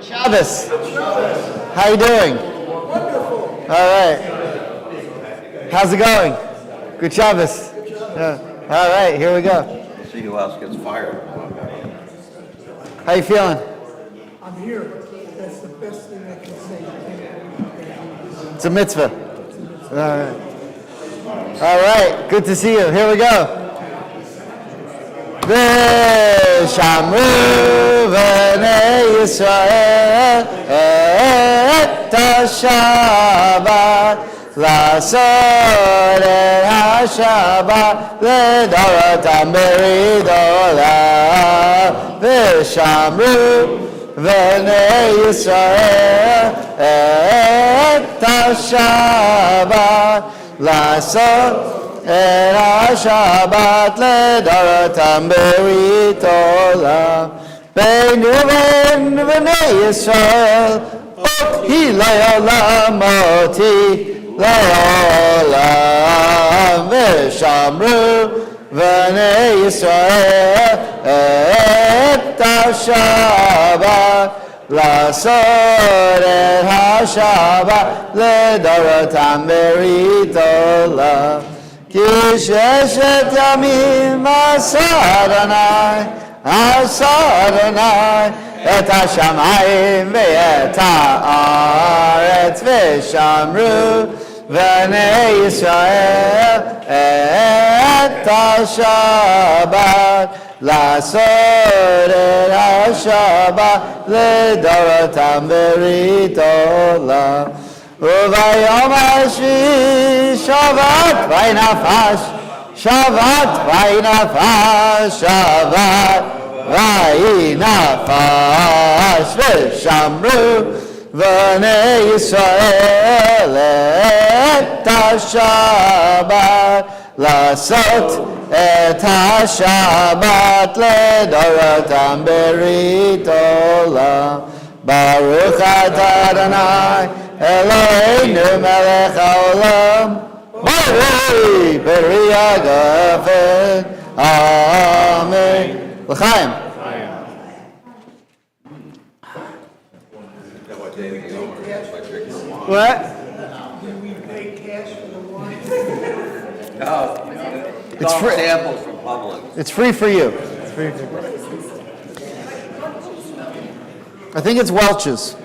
Shabbos. How you doing? Wonderful. All right. How's it going? Good Shabbos. Yeah. All right, here we go. We'll see who else gets fired. How you feeling? I'm here. That's the best thing I can say. It's a mitzvah. All right. All right. Good to see you. Here we go. V'shamru v'nei Yisrael et ha-Shabbat la'asor et ha-Shabbat l'dorotam b'ridolah v'shamru v'nei Yisrael et ha-Shabbat la'asor et ha-Shabbat l'dorotam b'ridolah beinu v'en v'nei Yisrael oti le'olam oti le'olam v'shamru v'nei Yisrael et ha-Shabbat la'asor et ha-Shabbat l'dorotam b'ridolah כי ששת ימים עשה אדוני את השמיים ואת הארץ ושמרו בני ישראל את השבת לעשות את השבת לדורותם ברית עולם וביום השביעי שבת וינפש שבת וינפש שבת וינפש ושמרו בני ישראל את השבת לעשות את השבת לדורותם ברית עולם ברוך אתה אדוני Eloheinu melech haolam Bari beri agafen Amen L'chaim What? Do we pay cash for the wine? No, It's all free. samples from Publix. It's free for you. It's free for you. I think it's Welch's.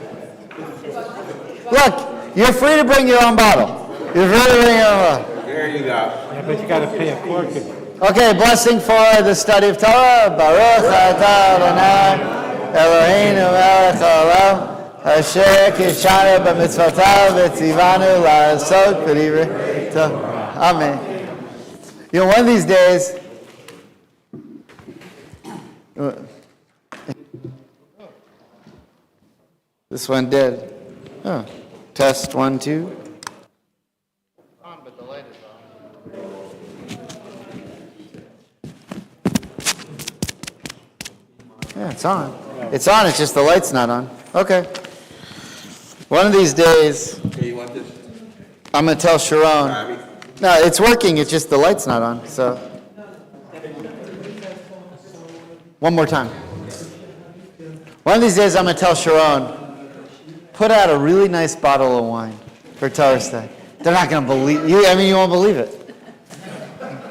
Look, you're free to bring your own bottle. You're free to bring your own bottle. There you go. Yeah, but you got to pay a cork. Okay, blessing for the study of Torah. Baruch atah Adonai Eloheinu melech haolam asher kishanu b'mitzvotav v'tzivanu la'asot b'divrei Torah. Amen. You know, one of these days, this one did. Oh. Test 1, 2. On, but the light is on. Yeah, it's on. It's on, it's just the light's not on. Okay. One of these days, Okay, you want this? I'm going to tell Sharon. Abby? No, it's working, it's just the light's not on, so. One more time. One of these days, I'm going to tell Sharon, put out a really nice bottle of wine for Torah Study. They're not going to believe you. I mean, you won't believe it.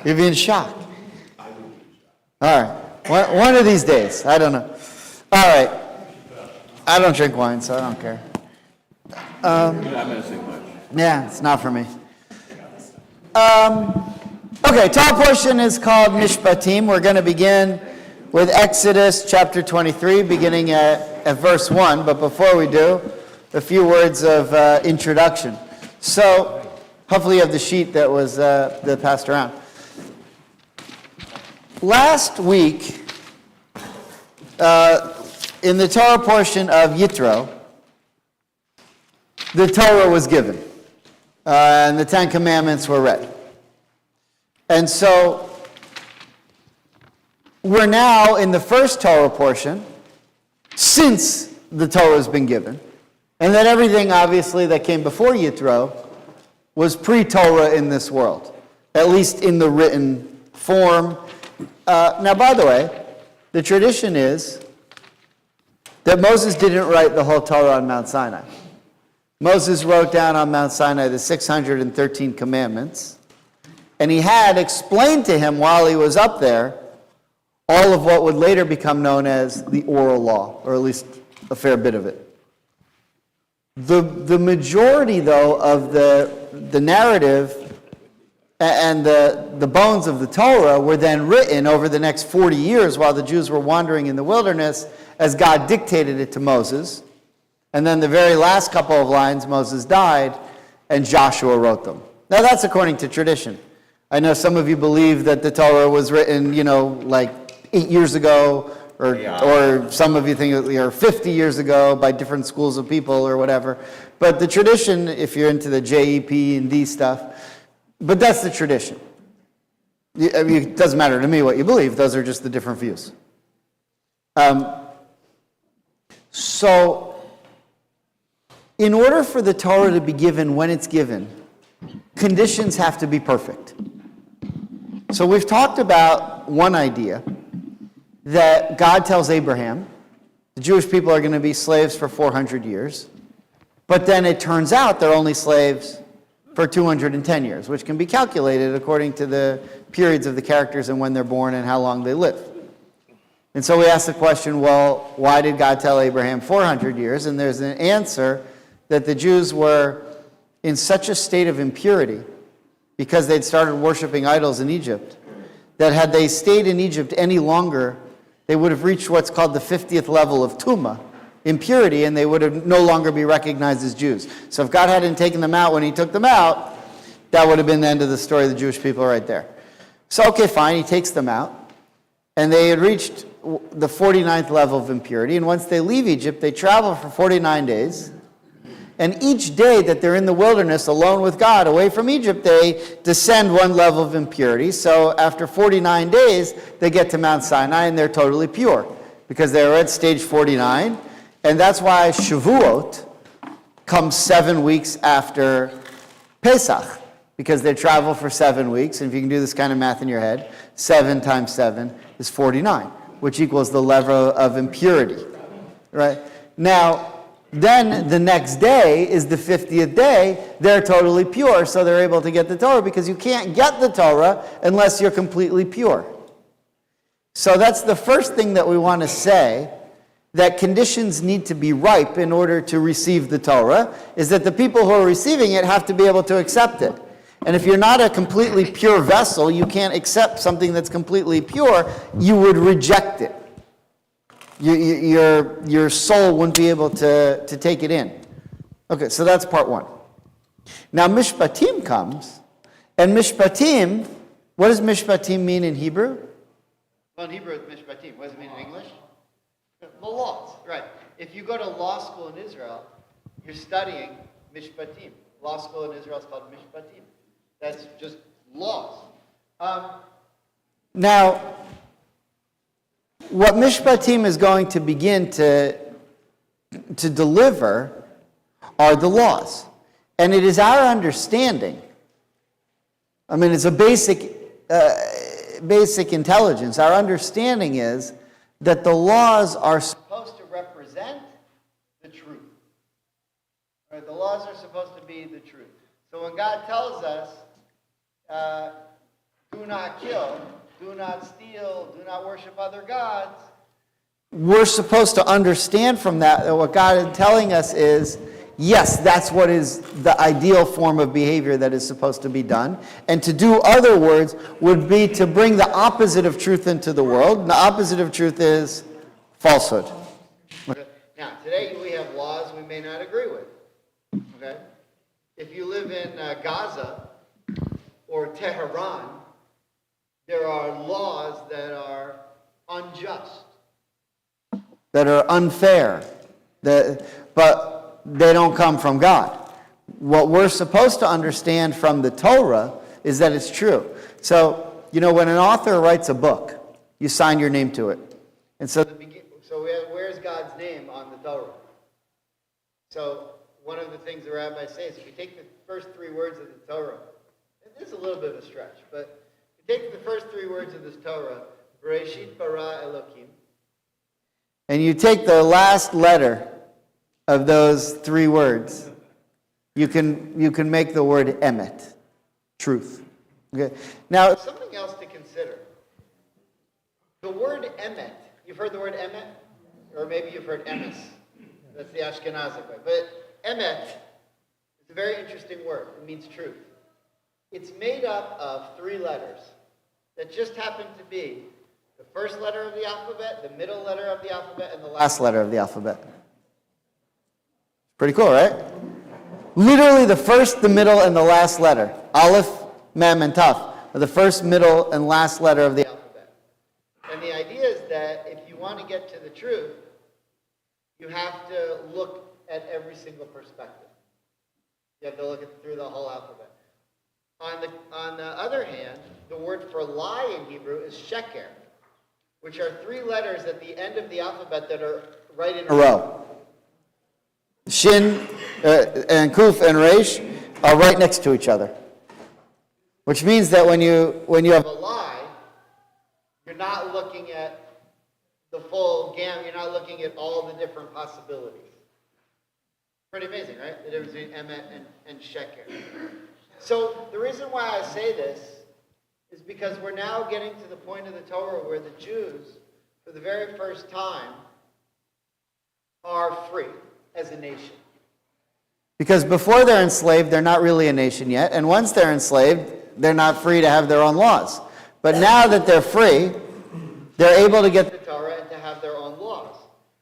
You'll be in shock. All right. One of these days. I don't know. All right. I don't drink wine, so I don't care. You're not missing much. Yeah, it's not for me. Okay, Torah portion is called Mishpatim. We're going to begin with Exodus chapter 23, beginning at verse 1. But before we do, a few words of introduction. So, hopefully you have the sheet that was that passed around. Last week, in the Torah portion of Yitro, the Torah was given, and the Ten Commandments were read. And so, we're now in the first Torah portion, since the Torah has been given. And that everything, obviously, that came before Yitro was pre-Torah in this world, at least in the written form. Now, by the way, the tradition is that Moses didn't write the whole Torah on Mount Sinai. Moses wrote down on Mount Sinai the 613 commandments, and he had explained to him while he was up there all of what would later become known as the oral law, or at least a fair bit of it. The majority, though, of the narrative and the bones of the Torah were then written over the next 40 years while the Jews were wandering in the wilderness as God dictated it to Moses. And then the very last couple of lines, Moses died, and Joshua wrote them. Now, that's according to tradition. I know some of you believe that the Torah was written, like 8 years ago, or some of you think it was 50 years ago by different schools of people or whatever. But the tradition, if you're into the JEP and D stuff, but that's the tradition. I mean, it doesn't matter to me what you believe. Those are just the different views. So, in order for the Torah to be given when it's given, conditions have to be perfect. So we've talked about one idea, that God tells Abraham, the Jewish people are going to be slaves for 400 years, but then it turns out they're only slaves for 210 years, which can be calculated according to the periods of the characters and when they're born and how long they live. And so we ask the question, well, why did God tell Abraham 400 years? And there's an answer that the Jews were in such a state of impurity because they'd started worshiping idols in Egypt, that had they stayed in Egypt any longer, they would have reached what's called the 50th level of Tumah, impurity, and they would have no longer be recognized as Jews. So if God hadn't taken them out when he took them out, that would have been the end of the story of the Jewish people right there. So, okay, fine, he takes them out, and they had reached the 49th level of impurity, and once they leave Egypt, they travel for 49 days, and each day that they're in the wilderness alone with God, away from Egypt, they descend one level of impurity. So after 49 days, they get to Mount Sinai and they're totally pure because they're at stage 49. And that's why Shavuot comes 7 weeks after Pesach, because they travel for 7 weeks. And if you can do this kind of math in your head, 7 times 7 is 49, which equals the level of impurity, right? Now, then the next day is the 50th day. They're totally pure, so they're able to get the Torah, because you can't get the Torah unless you're completely pure. So that's the first thing that we want to say, that conditions need to be ripe in order to receive the Torah is that the people who are receiving it have to be able to accept it. And if you're not a completely pure vessel, you can't accept something that's completely pure, you would reject it. Your soul wouldn't be able to take it in. Okay, so that's part one. Now Mishpatim comes, and Mishpatim, what does Mishpatim mean in Hebrew? Well, in Hebrew, it's mishpatim. What does it mean in English? The laws, right. If you go to law school in Israel, you're studying mishpatim. Law school in Israel is called mishpatim. That's just laws. Now, what Mishpatim is going to begin to deliver are the laws. And it is our understanding, I mean, it's a basic intelligence. Our understanding is that the laws are Supposed to represent the truth. Right? The laws are supposed to be the truth. So when God tells us, do not kill, do not steal, do not worship other gods, we're supposed to understand from that what God is telling us is, yes, that's what is the ideal form of behavior that is supposed to be done. And to do other words would be to bring the opposite of truth into the world. And the opposite of truth is falsehood. Now, today we have laws we may not agree with. Okay? If you live in Gaza or Tehran, there are laws that are unjust. That are unfair. But they don't come from God. What we're supposed to understand from the Torah is that it's true. So, when an author writes a book, you sign your name to it. And so Where's God's name on the Torah? So one of the things the rabbis say is if you take the first three words of the Torah, and this is a little bit of a stretch, but if you take the first three words of this Torah, Bereshit bara Elokim, and you take the last letter of those three words, you can make the word emet, truth. Okay. Now, something else to consider. The word emet, you've heard the word emet? Or maybe you've heard emes. That's the Ashkenazic way. But emet is a very interesting word. It means truth. It's made up of three letters that just happen to be the first letter of the alphabet, the middle letter of the alphabet, and the last letter of the alphabet. Pretty cool, right? Literally the first, the middle, and the last letter. Aleph, Mem, and Taf are the first, middle, and last letter of the alphabet. And the idea is that if you want to get to the truth, you have to look at every single perspective. You have to look through the whole alphabet. On the other hand, the word for lie in Hebrew is sheker, which are three letters at the end of the alphabet that are right in a row. Shin and Kuf and Resh are right next to each other. Which means that when you have a lie, you're not looking at the full gamut, you're not looking at all the different possibilities. Pretty amazing, right? The difference between emet and sheker. So the reason why I say this is because we're now getting to the point of the Torah where the Jews, for the very first time, are free as a nation. Because before they're enslaved, they're not really a nation yet. And once they're enslaved, they're not free to have their own laws. But now that they're free, they're able to get the Torah and to have their own laws.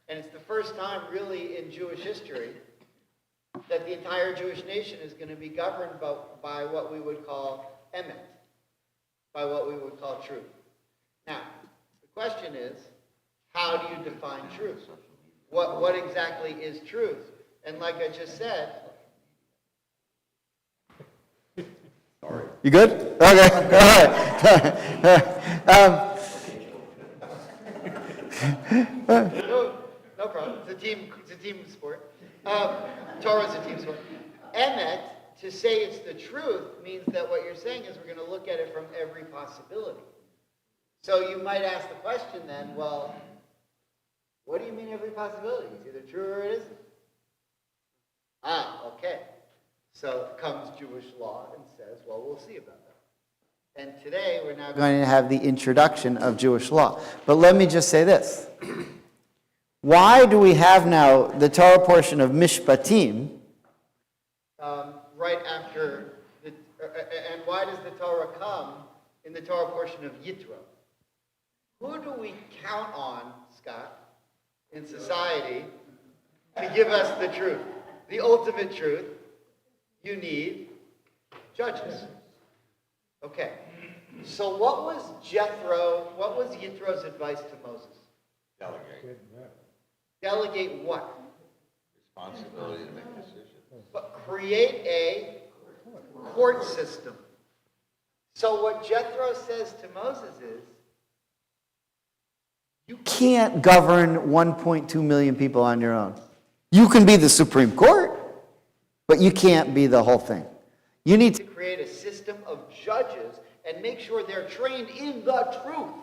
And it's the first time really in Jewish history that the entire Jewish nation is going to be governed by what we would call emet, by what we would call truth. Now, the question is, how do you define truth? What exactly is truth? And like I just said... Sorry. You good? Okay. All right. No problem. It's a team sport. Torah's a team sport. Emet, to say it's the truth, means that what you're saying is we're going to look at it from every possibility. So you might ask the question then, well, what do you mean every possibility? It's either true or it isn't. Okay. So comes Jewish law and says, well, we'll see about that. And today we're now going to have the introduction of Jewish law. But let me just say this. Why do we have now the Torah portion of Mishpatim? Right after, and why does the Torah come in the Torah portion of Yitro? Who do we count on, Scott, in society to give us the truth? The ultimate truth. You need judges. Okay. So what was Yitro's advice to Moses? Delegate. Delegate what? Responsibility to make decisions. But Create a court system. So what Jethro says to Moses is, you can't govern 1.2 million people on your own. You can be the Supreme Court, but you can't be the whole thing. You need to create a system of judges and make sure they're trained in the truth.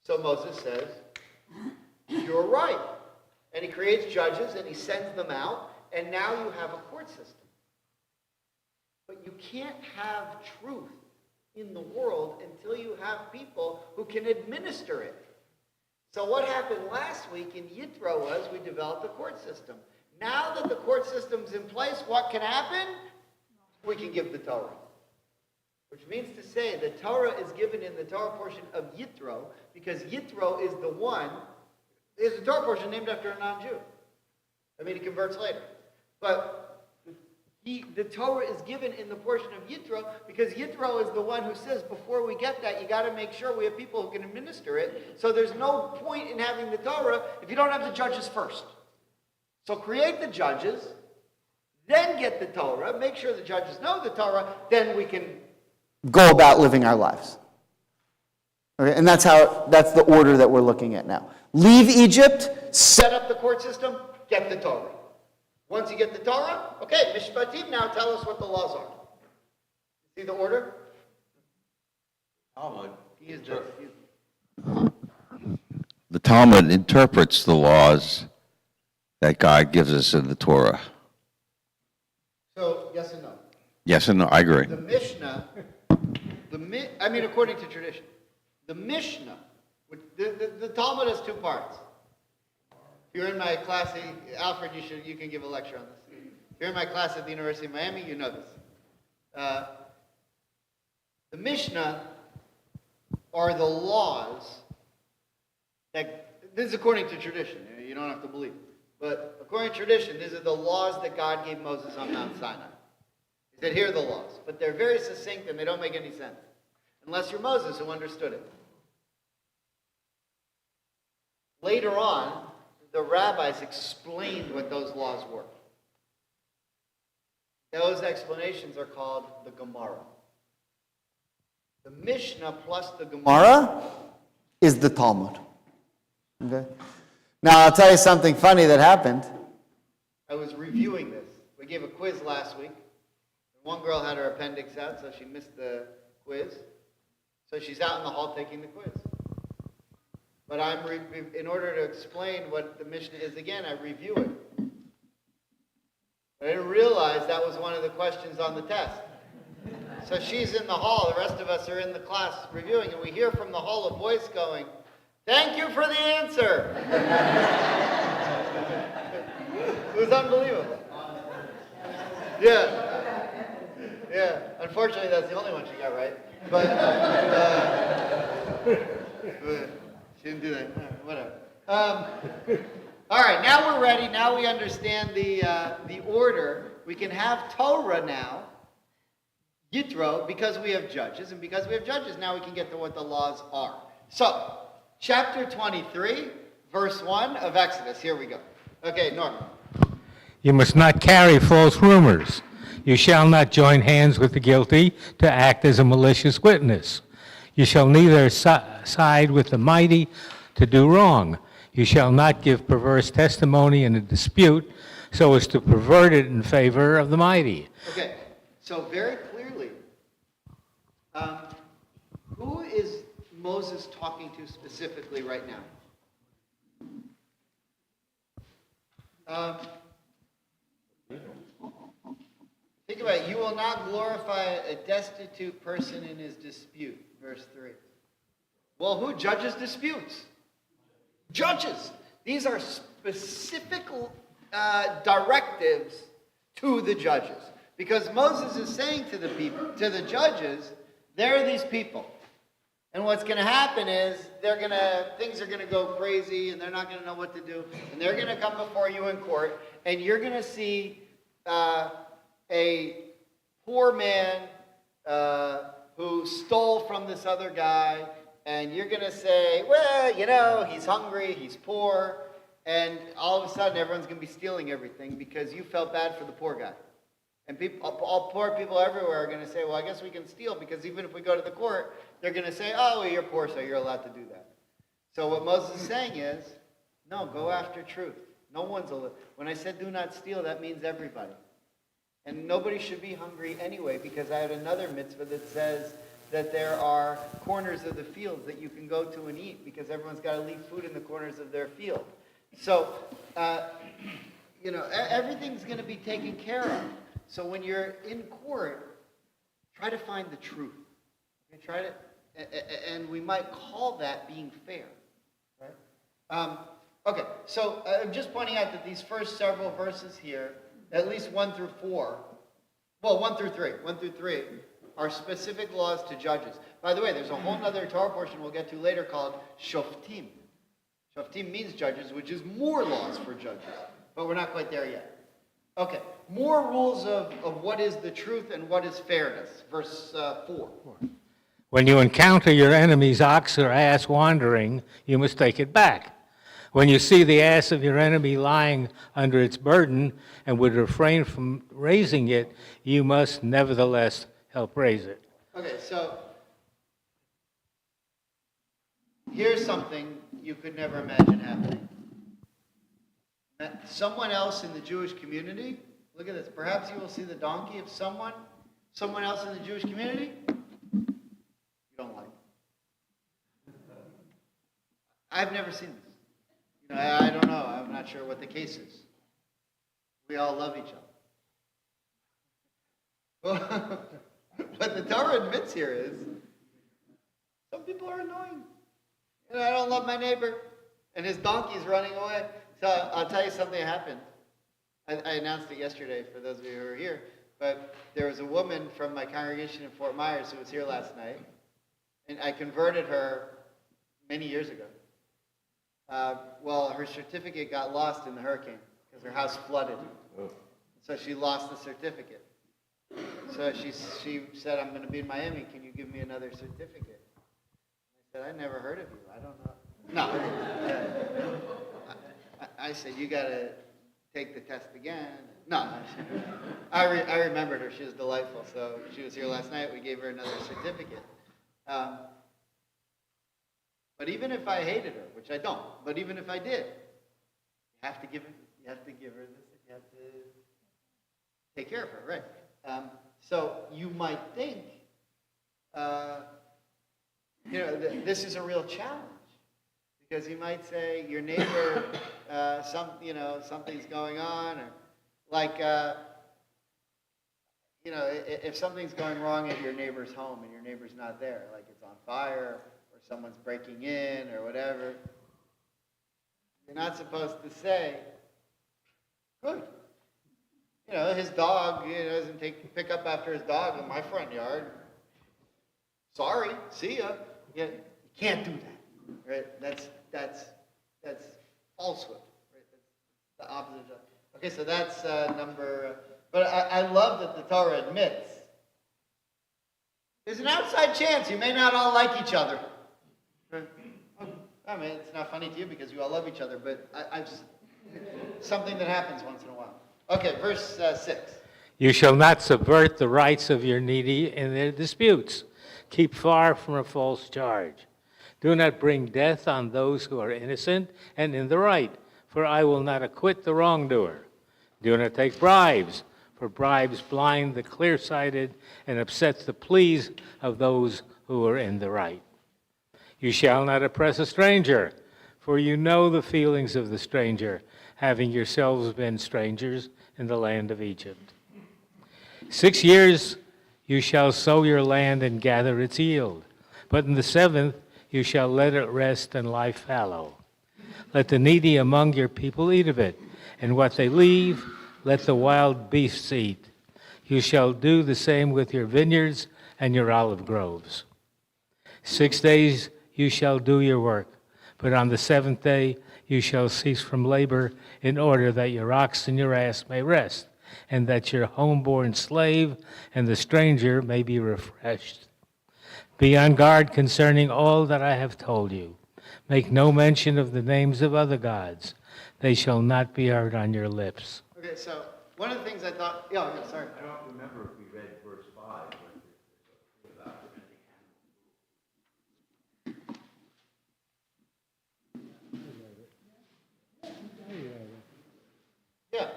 So Moses says, you're right. And he creates judges and he sends them out, and now you have a court system. But you can't have truth in the world until you have people who can administer it. So what happened last week in Yitro was we developed a court system. Now that the court system's in place, what can happen? We can give the Torah. Which means to say the Torah is given in the Torah portion of Yitro because Yitro is the one, there's a Torah portion named after a non-Jew. I mean, he converts later. But the Torah is given in the portion of Yitro because Yitro is the one who says, before we get that, you got to make sure we have people who can administer it. So there's no point in having the Torah if you don't have the judges first. So create the judges, then get the Torah, make sure the judges know the Torah, then we can go about living our lives. Okay, and that's the order that we're looking at now. Leave Egypt, set up the court system, get the Torah. Once you get the Torah, okay, Mishpatim, now tell us what the laws are. See the order? Talmud. The Talmud interprets the laws that God gives us in the Torah. So, yes and no. Yes and no, I agree. The Mishnah, according to tradition, the Mishnah, the Talmud has two parts. If you're in my class, Alfred, you can give a lecture on this. If you're in my class at the University of Miami, you know this. The Mishnah are the laws that, this is according to tradition, you don't have to believe it. But according to tradition, these are the laws that God gave Moses on Mount Sinai. He said, here are the laws. But they're very succinct and they don't make any sense. Unless you're Moses who understood it. Later on, the rabbis explained what those laws were. Those explanations are called the Gemara. The Mishnah plus the Gemara is the Talmud. Okay? Now, I'll tell you something funny that happened. I was reviewing this. We gave a quiz last week. One girl had her appendix out, so she missed the quiz. So she's out in the hall taking the quiz. But in order to explain what the Mishnah is again, I review it. I didn't realize that was one of the questions on the test. So she's in the hall, the rest of us are in the class reviewing, and we hear from the hall a voice going, "Thank you for the answer." It was unbelievable. Yeah. Unfortunately, that's the only one she got right. But she didn't do that. Whatever. All right, now we're ready. Now we understand the order. We can have Torah now, Yitro, because we have judges, and because we have judges, now we can get to what the laws are. So, chapter 23, verse 1 of Exodus. Here we go. Okay, Norman. You must not carry false rumors. You shall not join hands with the guilty to act as a malicious witness. You shall neither side with the mighty to do wrong. You shall not give perverse testimony in a dispute so as to pervert it in favor of the mighty. Okay, so very clearly, who is Moses talking to specifically right now? Think about it. You will not glorify a destitute person in his dispute. Verse 3. Well, who judges disputes? Judges. These are specific directives to the judges. Because Moses is saying to the people, to the judges, there are these people. And what's going to happen is things are going to go crazy, and they're not going to know what to do. And they're going to come before you in court, and you're going to see a poor man who stole from this other guy, and you're going to say, well, he's hungry, he's poor, and all of a sudden everyone's going to be stealing everything because you felt bad for the poor guy. And all poor people everywhere are going to say, well, I guess we can steal, because even if we go to the court, they're going to say, oh, well, you're poor, so you're allowed to do that. So what Moses is saying is, no, go after truth. No one's allowed. When I said do not steal, that means everybody. And nobody should be hungry anyway, because I had another mitzvah that says that there are corners of the fields that you can go to and eat, because everyone's got to leave food in the corners of their field. So, everything's going to be taken care of. So when you're in court, try to find the truth. Okay, and we might call that being fair, right? Okay, so I'm just pointing out that these first several verses here, at least 1 through 3, are specific laws to judges. By the way, there's a whole other Torah portion we'll get to later called Shoftim. Shoftim means judges, which is more laws for judges, but we're not quite there yet. Okay, more rules of what is the truth and what is fairness. Verse 4. When you encounter your enemy's ox or ass wandering, you must take it back. When you see the ass of your enemy lying under its burden and would refrain from raising it, you must nevertheless help raise it. Okay, so here's something you could never imagine happening. Someone else in the Jewish community, look at this, perhaps you will see the donkey of someone else in the Jewish community you don't like. I've never seen this. I don't know. I'm not sure what the case is. We all love each other. Well, what the Torah admits here is some people are annoying. I don't love my neighbor, and his donkey's running away. So I'll tell you something that happened. I announced it yesterday for those of you who are here, but there was a woman from my congregation in Fort Myers who was here last night, and I converted her many years ago. Well, her certificate got lost in the hurricane because her house flooded. So she lost the certificate. So she said, I'm going to be in Miami. Can you give me another certificate? I said, I never heard of you. I don't know. No. I said, you got to take the test again. No. I remembered her. She was delightful. So she was here last night. We gave her another certificate. But even if I hated her, which I don't, but even if I did, you have to give her this. You have to take care of her, right? So you might think, this is a real challenge. Because you might say your neighbor, something's going on, or like, if something's going wrong at your neighbor's home and your neighbor's not there, like it's on fire or someone's breaking in or whatever, you're not supposed to say, good. His dog doesn't pick up after his dog in my front yard. Sorry, see ya. You can't do that. Right? That's falsehood. Right? That's the opposite of. Okay, so that's number. But I love that the Torah admits there's an outside chance you may not all like each other. I mean, it's not funny to you because you all love each other, but I just something that happens once in a while. Okay, verse 6. You shall not subvert the rights of your needy in their disputes. Keep far from a false charge. Do not bring death on those who are innocent and in the right, for I will not acquit the wrongdoer. Do not take bribes, for bribes blind the clear-sighted and upset the pleas of those who are in the right. You shall not oppress a stranger, for you know the feelings of the stranger, having yourselves been strangers in the land of Egypt. 6 years you shall sow your land and gather its yield, but in the 7th you shall let it rest and lie fallow. Let the needy among your people eat of it, and what they leave, let the wild beasts eat. You shall do the same with your vineyards and your olive groves. 6 days you shall do your work, but on the seventh day you shall cease from labor, in order that your ox and your ass may rest, and that your homeborn slave and the stranger may be refreshed. Be on guard concerning all that I have told you. Make no mention of the names of other gods. They shall not be heard on your lips. Okay, so one of the things I thought, yeah, sorry. I don't remember if we read verse 5, Yeah,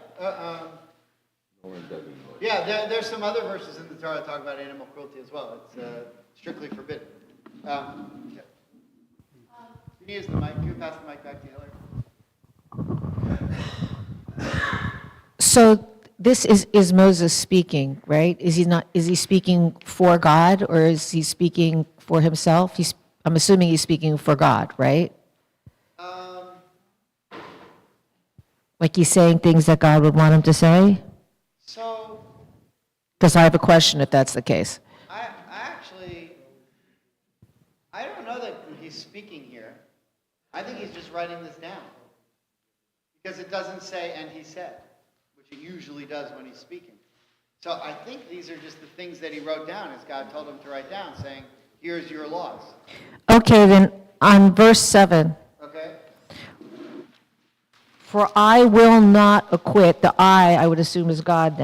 no one doesn't know. yeah. There's some other verses in the Torah that talk about animal cruelty as well. It's strictly forbidden. Yeah. Can you use the mic? Can you pass the mic back to Hillary? So this is Moses speaking, right? Is he speaking for God, or is he speaking for himself? I'm assuming he's speaking for God, right? Like he's saying things that God would want him to say? So Because I have a question if that's the case. I don't know that he's speaking here. I think he's just writing this down. Because it doesn't say, and he said, which it usually does when he's speaking. So I think these are just the things that he wrote down as God told him to write down, saying, here's your laws. Okay, then on verse 7, Okay? for I will not acquit, the I would assume is God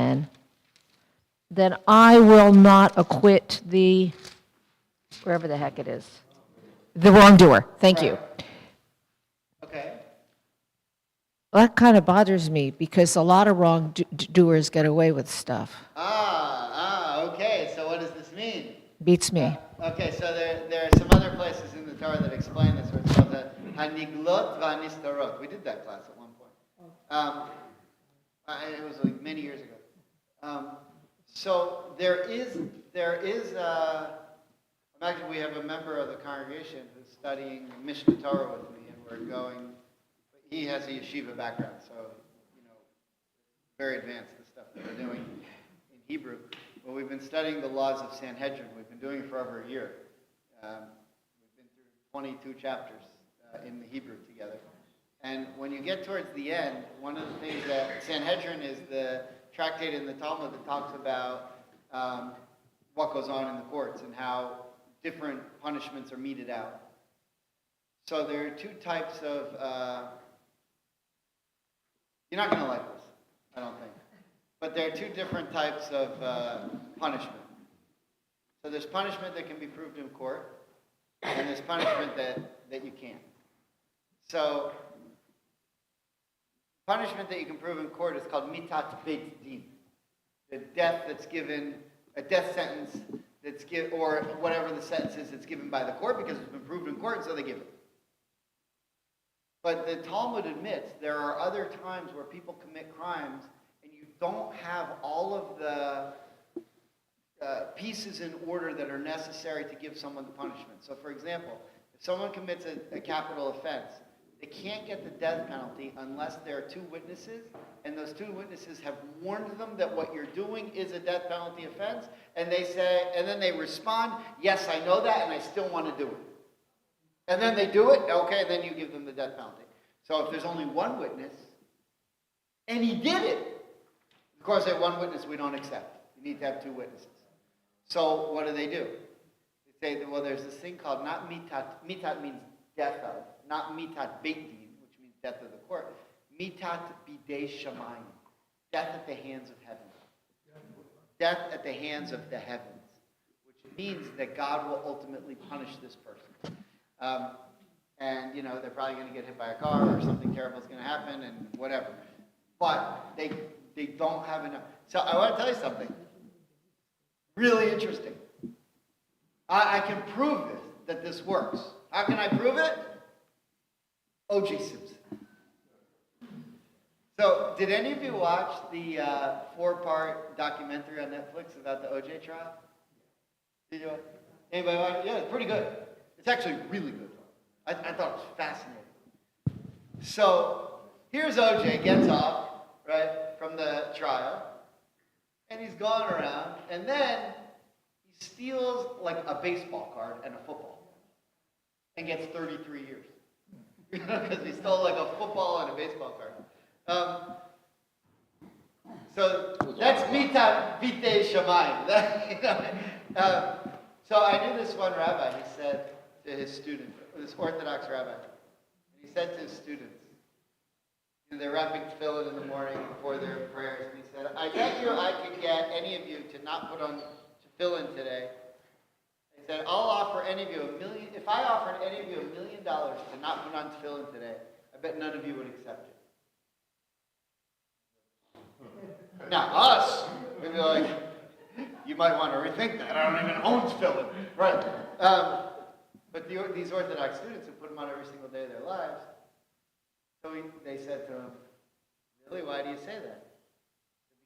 then I will not acquit the, wherever the heck it is, the wrongdoer. Thank you. Okay. Well, that kind of bothers me because a lot of wrongdoers get away with stuff. Okay. So what does this mean? Beats me. Okay, so there are some other places in the Torah that explain this, where it's called the Haniglot v'Hanistarot. We did that class at one point. It was like many years ago. So there is. Imagine we have a member of the congregation who's studying Mishnah Torah with me, and we're going. He has a yeshiva background, so very advanced the stuff that we're doing in Hebrew. Well, we've been studying the laws of Sanhedrin. We've been doing it for over a year. We've been through 22 chapters in the Hebrew together. And when you get towards the end, one of the things that Sanhedrin is the tractate in the Talmud that talks about what goes on in the courts and how different punishments are meted out. So there are two types of, you're not going to like this, I don't think. But there are two different types of punishment. So there's punishment that can be proved in court, and there's punishment that you can't. So punishment that you can prove in court is called mitat beit din. The death that's given, a death sentence that's given, or whatever the sentence is that's given by the court because it's been proved in court, and so they give it. But the Talmud admits there are other times where people commit crimes and you don't have all of the pieces in order that are necessary to give someone the punishment. So for example, if someone commits a capital offense, they can't get the death penalty unless there are two witnesses, and those two witnesses have warned them that what you're doing is a death penalty offense, and they say, and then they respond, yes, I know that, and I still want to do it. And then they do it, okay, then you give them the death penalty. So if there's only one witness, and he did it, of course, that one witness we don't accept. You need to have two witnesses. So what do? They say that, well, there's this thing called not mitat. Mitat means death of. Not mitat beit din, which means death of the court. Mitat bidei shamayim. Death at the hands of heaven. Death at the hands of the heavens. Which means that God will ultimately punish this person. And, they're probably going to get hit by a car or something terrible is going to happen and whatever. But they don't have enough. So I want to tell you something really interesting. I can prove that this works. How can I prove it? O.J. Simpson. So did any of you watch the 4-part documentary on Netflix about the O.J. trial? Did you watch? Anybody watch it? Yeah, it's pretty good. It's actually really good. I thought it was fascinating. So here's OJ, gets off, right, from the trial, and he's going around, and then he steals like a baseball card and a football, and gets 33 years. Because he stole like a football and a baseball card. So that's Mita Vite Shamayim. So I knew this one rabbi, he said to his student, this Orthodox rabbi, he said to his students, they're wrapping tefillin in the morning before their prayers, and he said, I bet you I could get any of you to not put on tefillin today. He said, I'll offer any of you $1 million, if I offered any of you $1 million to not put on tefillin today, I bet none of you would accept it. Now, us, we'd be like, you might want to rethink that. I don't even own tefillin. Right. But these Orthodox students who put them on every single day of their lives, so they said to him, really, why do you say that?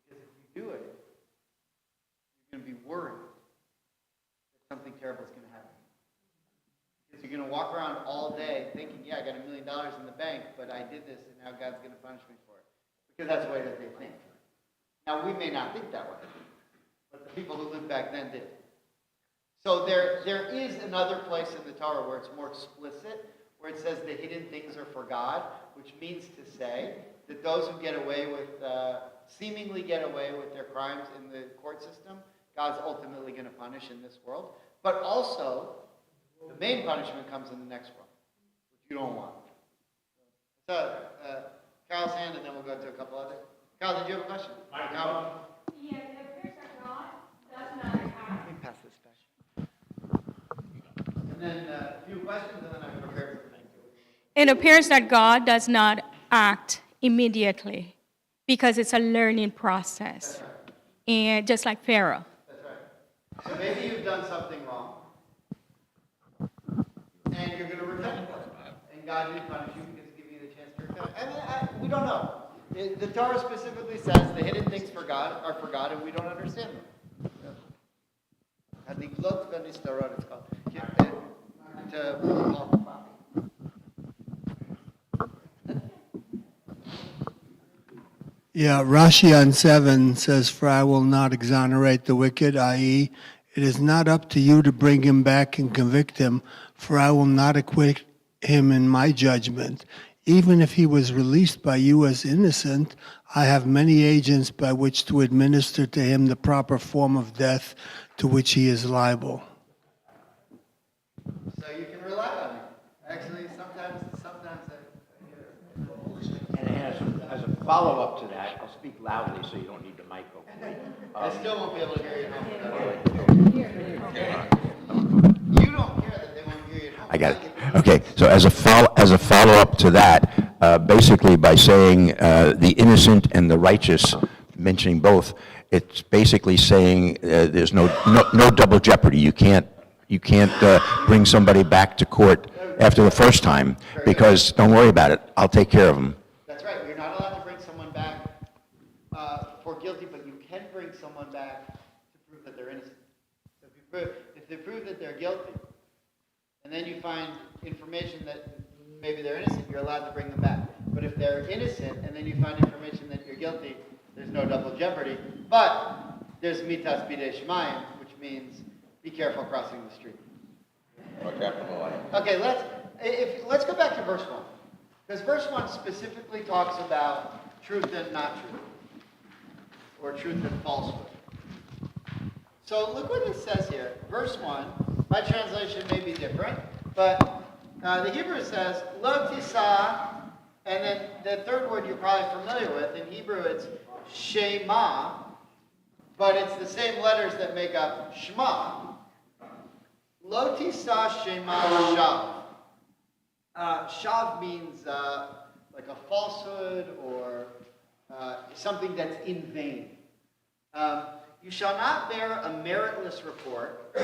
Because if you do it, you're going to be worried that something terrible is going to happen. Because you're going to walk around all day thinking, yeah, I got $1 million in the bank, but I did this, and now God's going to punish me for it. Because that's the way that they think. Now, we may not think that way, but the people who lived back then did. So there is another place in the Torah where it's more explicit, where it says the hidden things are for God, which means to say that those who get away with, seemingly get away with their crimes in the court system, God's ultimately going to punish in this world. But also, the main punishment comes in the next world, which you don't want. So, Carol's hand, and then we'll go to a couple others. Carol, did you have a question? Yeah, it appears that God does not have. Let me pass this back. And then a few questions, and then I prepared something. It appears that God does not act immediately because it's a learning process. Right. And just like Pharaoh. That's right. So maybe you've done something wrong, and you're going to repent. And God didn't punish you because He's giving you the chance to repent. I mean, we don't know. The Torah specifically says the hidden things for God are for God, and we don't understand them. Hadiglot v'nistarot, it's called. Yeah, Rashi on 7 says, for I will not exonerate the wicked, i.e., it is not up to you to bring him back and convict him, for I will not acquit him in my judgment. Even if he was released by you as innocent, I have many agents by which to administer to him the proper form of death to which he is liable. So you can rely on me. Actually, sometimes And as a follow-up to that, I'll speak loudly so you don't need the mic over. I still won't be able to hear you at home. You don't care that they won't hear you at home. I got it. Okay, so as a follow-up to that, basically by saying the innocent and the righteous, mentioning both, it's basically saying there's no double jeopardy. You can't bring somebody back to court after the first time because don't worry about it. I'll take care of them. That's right. You're not allowed to bring someone back for guilty, but you can bring someone back to prove that they're innocent. So if they prove that they're guilty, and then you find information that maybe they're innocent, you're allowed to bring them back. But if they're innocent, and then you find information that you're guilty, there's no double jeopardy. But there's mitas bidei shemaim, which means be careful crossing the street. Okay, let's go back to verse 1. Because verse 1 specifically talks about truth and not truth, or truth and falsehood. So look what it says here. Verse 1, my translation may be different, but the Hebrew says, lo tisa, and then the third word you're probably familiar with. In Hebrew it's shema, but it's the same letters that make up shema. Lo tisa shema shav. Shav means like a falsehood or something that's in vain. You shall not bear a meritless report.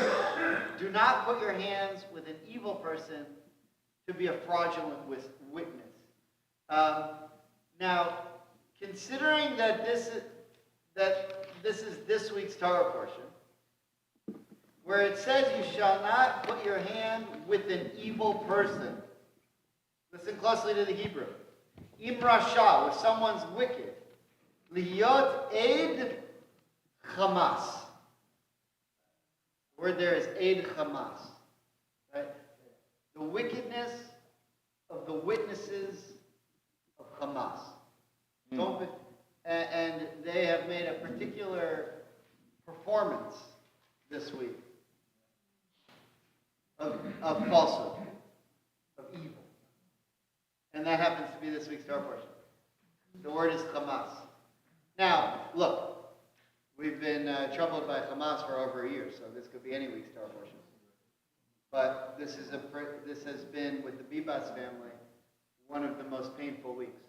Do not put your hands with an evil person to be a fraudulent witness. Now, considering that this is this week's Torah portion, where it says you shall not put your hand with an evil person. Listen closely to the Hebrew. Im rasha, with someone's wicked. Liyot eid chamas. The word there is eid chamas. Right? The wickedness of the witnesses of Hamas. Don't be, and they have made a particular performance this week of falsehood, of evil. And that happens to be this week's Torah portion. The word is Hamas. Now, look, we've been troubled by Hamas for over a year, so this could be any week's Torah portion. But this has been, with the Bibas family, one of the most painful weeks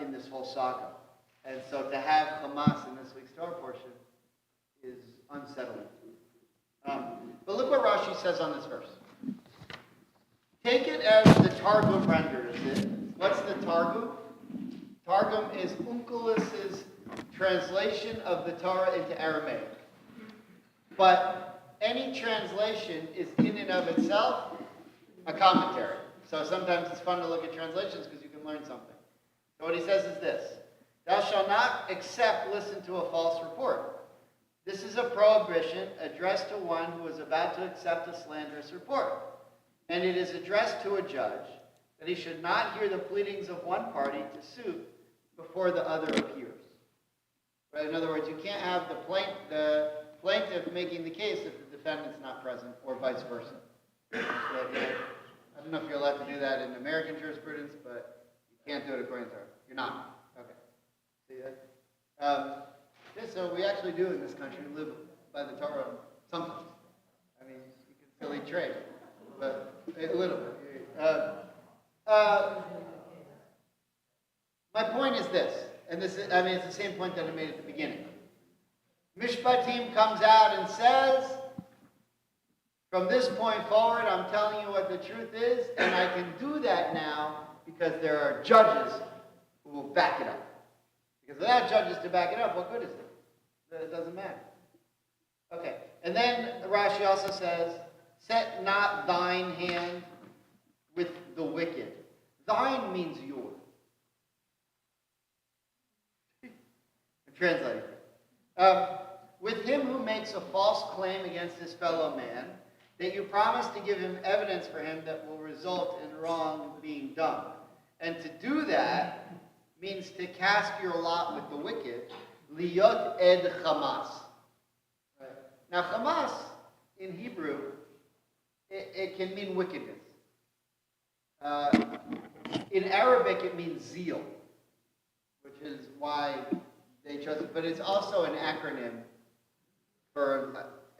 in this whole saga. And so to have Hamas in this week's Torah portion is unsettling. But look what Rashi says on this verse. Take it as the Targum renders it. What's the Targum? Targum is Onkelus's translation of the Torah into Aramaic. But any translation is in and of itself a commentary. So sometimes it's fun to look at translations because you can learn something. So what he says is this: thou shalt not listen to a false report. This is a prohibition addressed to one who is about to accept a slanderous report. And it is addressed to a judge that he should not hear the pleadings of one party to suit before the other appears. Right? In other words, you can't have the plaintiff making the case if the defendant's not present, or vice versa. So, I don't know if you're allowed to do that in American jurisprudence, but you can't do it according to Torah. You're not. Okay. See that? Yeah, so we actually do in this country live by the Torah sometimes. I mean, you can silly trade, but a little bit. My point is this, and this is, it's the same point that I made at the beginning. Mishpatim comes out and says, from this point forward, I'm telling you what the truth is, and I can do that now because there are judges who will back it up. Because without judges to back it up, what good is it? It doesn't matter. Okay, and then Rashi also says, set not thine hand with the wicked. Thine means yours. I'm translating. With him who makes a false claim against his fellow man, that you promise to give him evidence for him that will result in wrong being done. And to do that means to cast your lot with the wicked, liyot ed Hamas. Right? Now, Hamas, in Hebrew, it can mean wickedness. In Arabic, it means zeal, which is why they chose it. But it's also an acronym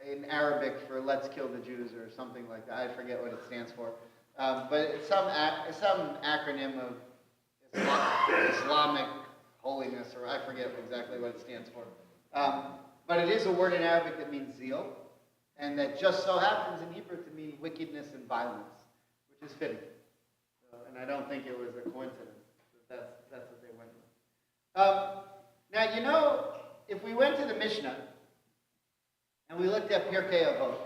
in Arabic for "Let's kill the Jews" or something like that. I forget what it stands for. But it's some acronym of Islamic holiness, or I forget exactly what it stands for. But it is a word in Arabic that means zeal, and that just so happens in Hebrew to mean wickedness and violence, which is fitting. And I don't think it was a coincidence that that's what they went with. Now, if we went to the Mishnah and we looked at Pirkei Avot,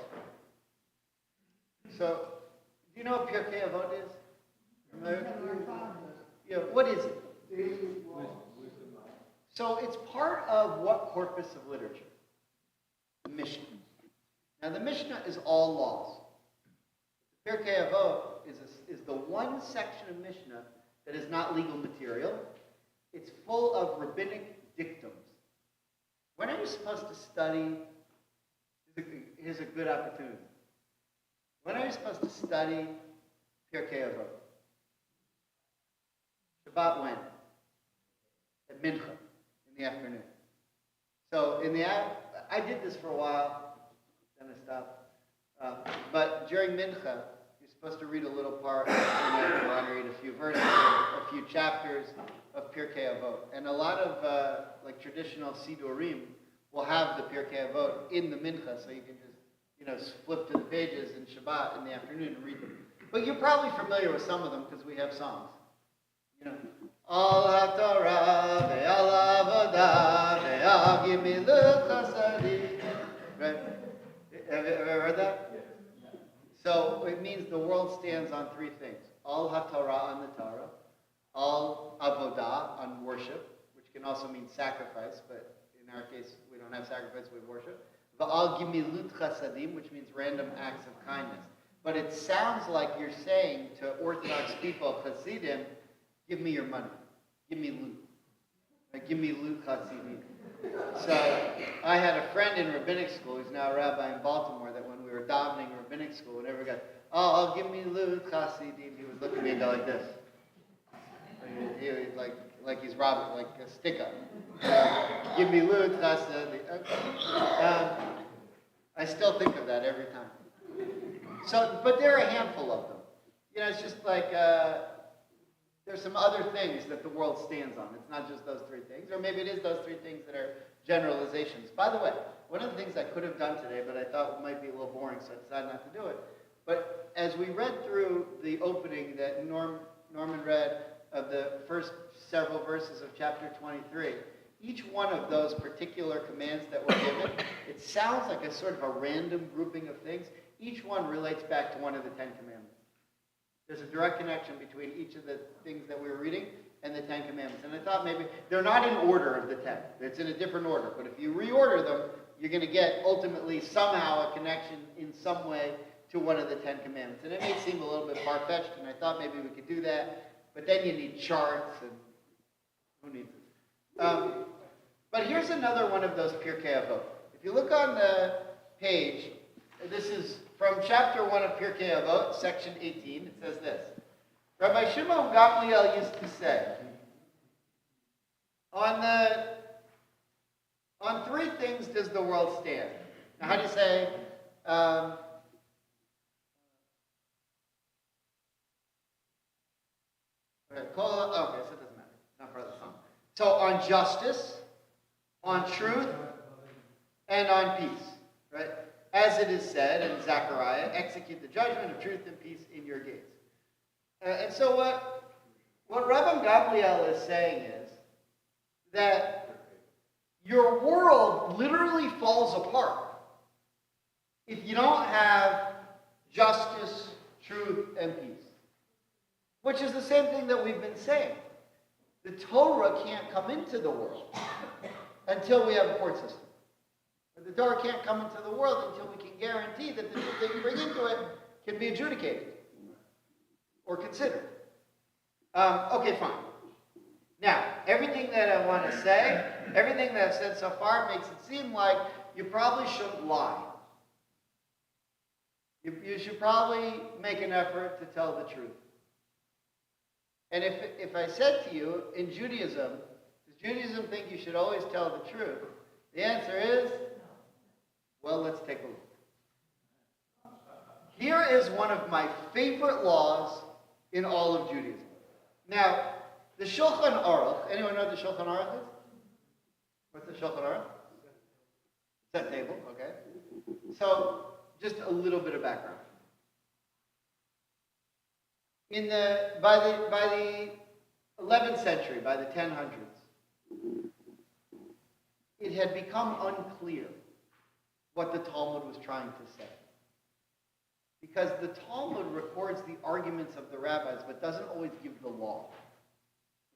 so do you know what Pirkei Avot is? Yeah, what is it? So it's part of what corpus of literature? The Mishnah. Now the Mishnah is all laws. Pirkei Avot is the one section of Mishnah that is not legal material. It's full of rabbinic dictums. When are you supposed to study? Here's a good opportunity. When are you supposed to study Pirkei Avot? Shabbat when? At Mincha, in the afternoon. So I did this for a while, then I stopped. But during Mincha, you're supposed to read a little part, you want to read a few verses, a few chapters of Pirkei Avot. And a lot of traditional Sidurim will have the Pirkei Avot in the Mincha, so you can just flip to the pages in Shabbat in the afternoon and read them. But you're probably familiar with some of them because we have songs. Al HaTorah ve'al Avodah ve'al Gimilut Chasadim. Right? Have you ever heard that? Yeah. So it means the world stands on three things. Al HaTorah, on the Torah. Al worship, which can also mean sacrifice, but in our case, we don't have sacrifice, we worship. Va'al gimilut chasadim, which means random acts of kindness. But it sounds like you're saying to Orthodox people, Hasidim, give me your money. Give me loot. Give me loot, Hasidim. So I had a friend in rabbinic school, who's now a rabbi in Baltimore, that when we were davening rabbinic school, whenever we got, oh, give me loot, Hasidim, he would look at me and go like this. He would, like he's robbing, like a stick up. Give me loot, Hasidim. I still think of that every time. So, but there are a handful of them. You know, it's just like, there's some other things that the world stands on. It's not just those three things. Or maybe it is those three things that are generalizations. By the way, one of the things I could have done today, but I thought might be a little boring, so I decided not to do it. But as we read through the opening that Norman read of the first several verses of chapter 23, each one of those particular commands that were given, it sounds like a sort of a random grouping of things. Each one relates back to one of the Ten Commandments. There's a direct connection between each of the things that we were reading and the Ten Commandments. And I thought maybe they're not in order of the 10. It's in a different order. But if you reorder them, you're going to get ultimately somehow a connection in some way to one of the Ten Commandments. And it may seem a little bit far-fetched, and I thought maybe we could do that. But then you need charts, and who needs it? But here's another one of those Pirkei Avot. If you look on the page, this is from chapter 1 of Pirkei Avot, section 18. It says this. Rabbi Shimon Gamliel used to say, on three things does the world stand. Now, how do you say, okay, so it doesn't matter. It's not part of the song. So on justice, on truth, and on peace, right? As it is said in Zechariah, execute the judgment of truth and peace in your gates. And so what Rabbi Gamliel is saying is that your world literally falls apart if you don't have justice, truth, and peace. Which is the same thing that we've been saying. The Torah can't come into the world until we have a court system. The Torah can't come into the world until we can guarantee that the truth that you bring into it can be adjudicated or considered. Okay, fine. Now, everything that I want to say, everything that I've said so far makes it seem like you probably shouldn't lie. You should probably make an effort to tell the truth. And if I said to you, in Judaism, does Judaism think you should always tell the truth? The answer is, well, let's take a look. Here is one of my favorite laws in all of Judaism. Now, the Shulchan Aruch, anyone know what the Shulchan Aruch is? What's the Shulchan Aruch? Set table, okay. So, just a little bit of background. By the 11th century, by the 1000s, it had become unclear what the Talmud was trying to say. Because the Talmud records the arguments of the rabbis, but doesn't always give the law.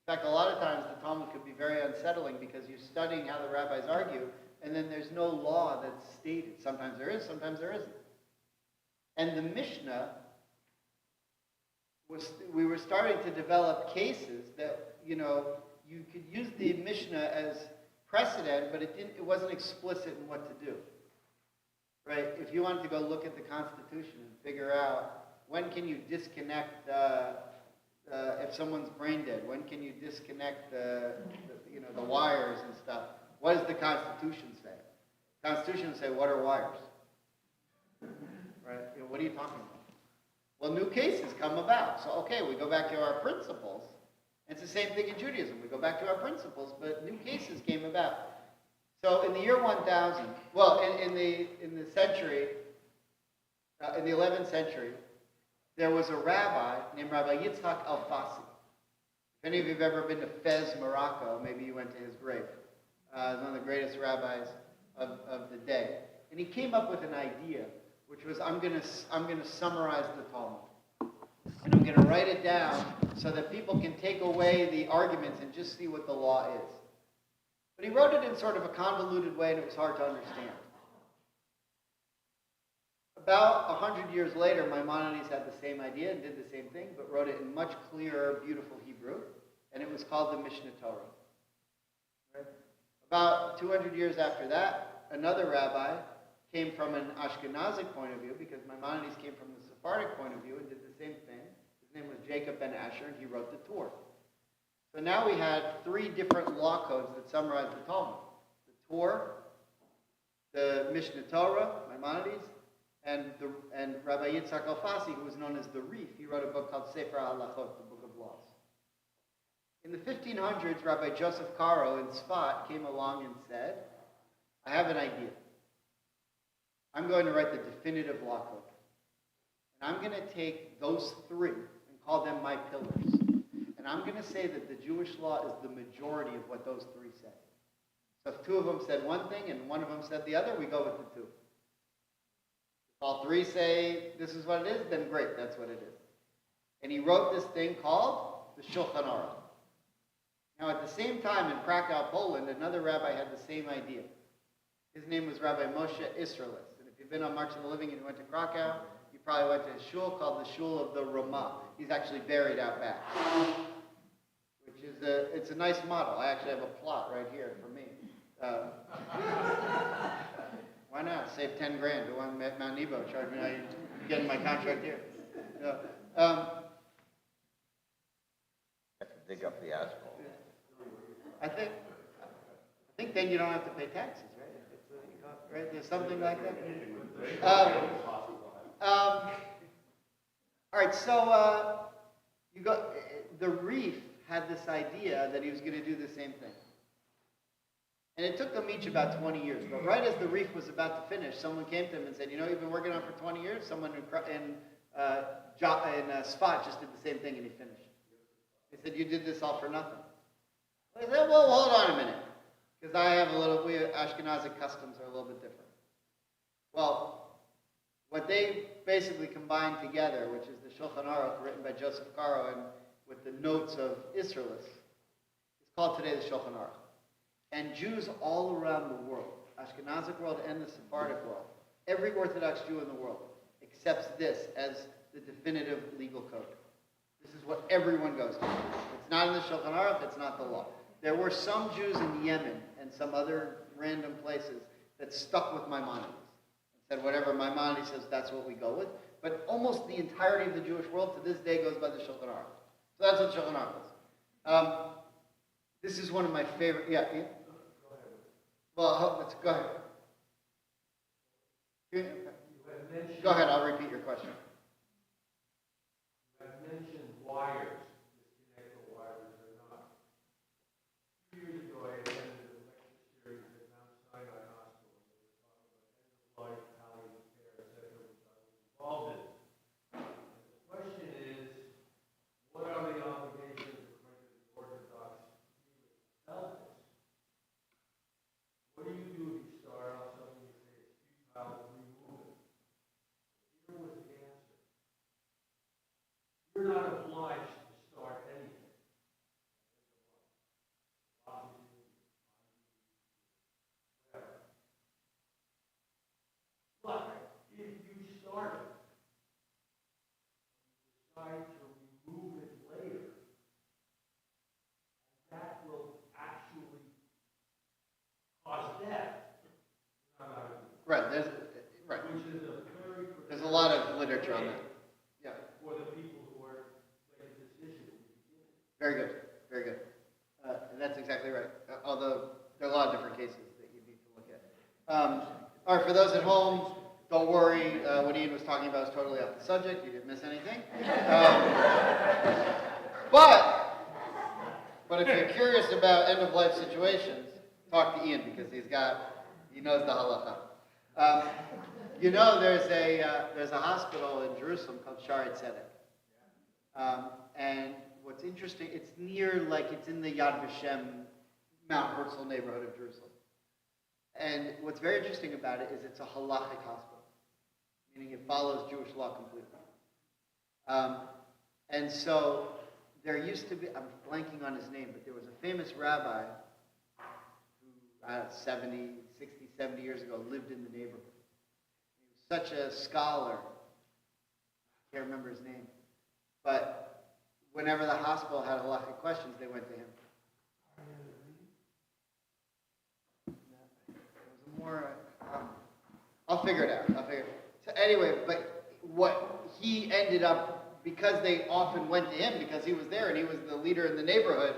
In fact, a lot of times the Talmud could be very unsettling because you're studying how the rabbis argue, and then there's no law that's stated. Sometimes there is, sometimes there isn't. And the Mishnah, we were starting to develop cases that, you could use the Mishnah as precedent, but it wasn't explicit in what to do. Right? If you wanted to go look at the Constitution and figure out when can you disconnect, if someone's brain dead, when can you disconnect the wires and stuff? What does the Constitution say? The Constitution say, what are wires? Right? What are you talking about? Well, new cases come about. So, okay, we go back to our principles. It's the same thing in Judaism. We go back to our principles, but new cases came about. So in the year 1000, well, in the century, in the 11th century, there was a rabbi named Rabbi Yitzhak Alfasi. If any of you have ever been to Fez, Morocco, maybe you went to his grave. He's one of the greatest rabbis of the day. And he came up with an idea, which was, I'm going to summarize the Talmud. and I'm going to write it down so that people can take away the arguments and just see what the law is. But he wrote it in sort of a convoluted way, and it was hard to understand. About 100 years later, Maimonides had the same idea and did the same thing, but wrote it in much clearer, beautiful Hebrew, and it was called the Mishnah Torah. Right? About 200 years after that, another rabbi came from an Ashkenazic point of view, because Maimonides came from the Sephardic point of view and did the same thing. His name was Jacob ben Asher, and he wrote the Torah. So now we had three different law codes that summarize the Talmud. The Torah, the Mishnah Torah, Maimonides, and Rabbi Yitzhak Alfasi, who was known as the Rif. He wrote a book called Sefer HaHalachot, the Book of Laws. In the 1500s, Rabbi Joseph Caro in Sfat came along and said, I have an idea. I'm going to write the definitive law code. And I'm going to take those three and call them my pillars. And I'm going to say that the Jewish law is the majority of what those three say. So if two of them said one thing and one of them said the other, we go with the two. If all three say this is what it is, then great, that's what it is. And he wrote this thing called the Shulchan Aruch. Now at the same time in Krakow, Poland, another rabbi had the same idea. His name was Rabbi Moshe Israelis. And if you've been on March of the Living and you went to Krakow, you probably went to a shul called the Shul of the Ramah. He's actually buried out back. Which is it's a nice model. I actually have a plot right here for me. Why not? Save 10 grand. Go on Mount Nebo. Charge me. I'm getting my contract here. Dig up the asphalt. I think then you don't have to pay taxes, right? Right? There's something like that. All right. So the Reef had this idea that he was going to do the same thing. And it took them each about 20 years. But right as the Reef was about to finish, someone came to him and said, you know, you've been working on it for 20 years? Someone in Sfat just did the same thing and he finished. He said, you did this all for nothing. I said, well, hold on a minute. Because we Ashkenazic customs are a little bit different. Well, what they basically combined together, which is the Shulchan Aruch written by Joseph Caro and with the notes of Israelis, is called today the Shulchan Aruch. And Jews all around the world, Ashkenazic world and the Sephardic world, every Orthodox Jew in the world accepts this as the definitive legal code. This is what everyone goes to. It's not in the Shulchan Aruch, it's not the law. There were some Jews in Yemen and some other random places that stuck with Maimonides and said whatever Maimonides says, that's what we go with. But almost the entirety of the Jewish world to this day goes by the Shulchan Aruch. So that's what the Shulchan Aruch is. This is one of my favorite. Yeah. Well, let's go ahead. Go ahead. I'll repeat your question. You have mentioned wires, disconnect the wires or not. 2 years ago, I attended a lecture series at Mount Sinai Hospital. They were talking about end-of-life, palliative care, etc., which I was involved in. And the question is, what are the obligations according to the Orthodox view of this? What do you do if you start off something you say it's futile, remove it? Here was the answer. You're not obliged to start anything. But if you start it, decide to remove it later, that will actually cause death. Right. Right. Which is a very There's a lot of literature on that. Yeah. for the people who are making decisions. Very good. Very good. And that's exactly right. Although there are a lot of different cases that you need to look at. All right, for those at home, don't worry. What Ian was talking about is totally off the subject. You didn't miss anything. But if you're curious about end-of-life situations, talk to Ian because he knows the halacha. You know, there's a hospital in Jerusalem called Shaare Tzedek. And what's interesting, it's in the Yad Vashem, Mount Herzl neighborhood of Jerusalem. And what's very interesting about it is it's a halachic hospital, meaning it follows Jewish law completely. And so there used to be, I'm blanking on his name, but there was a famous rabbi who, 70 years ago, lived in the neighborhood. He was such a scholar. I can't remember his name. But whenever the hospital had halachic questions, they went to him. There was more, I'll figure it out. So anyway, but what he ended up, because they often went to him because he was there and he was the leader in the neighborhood,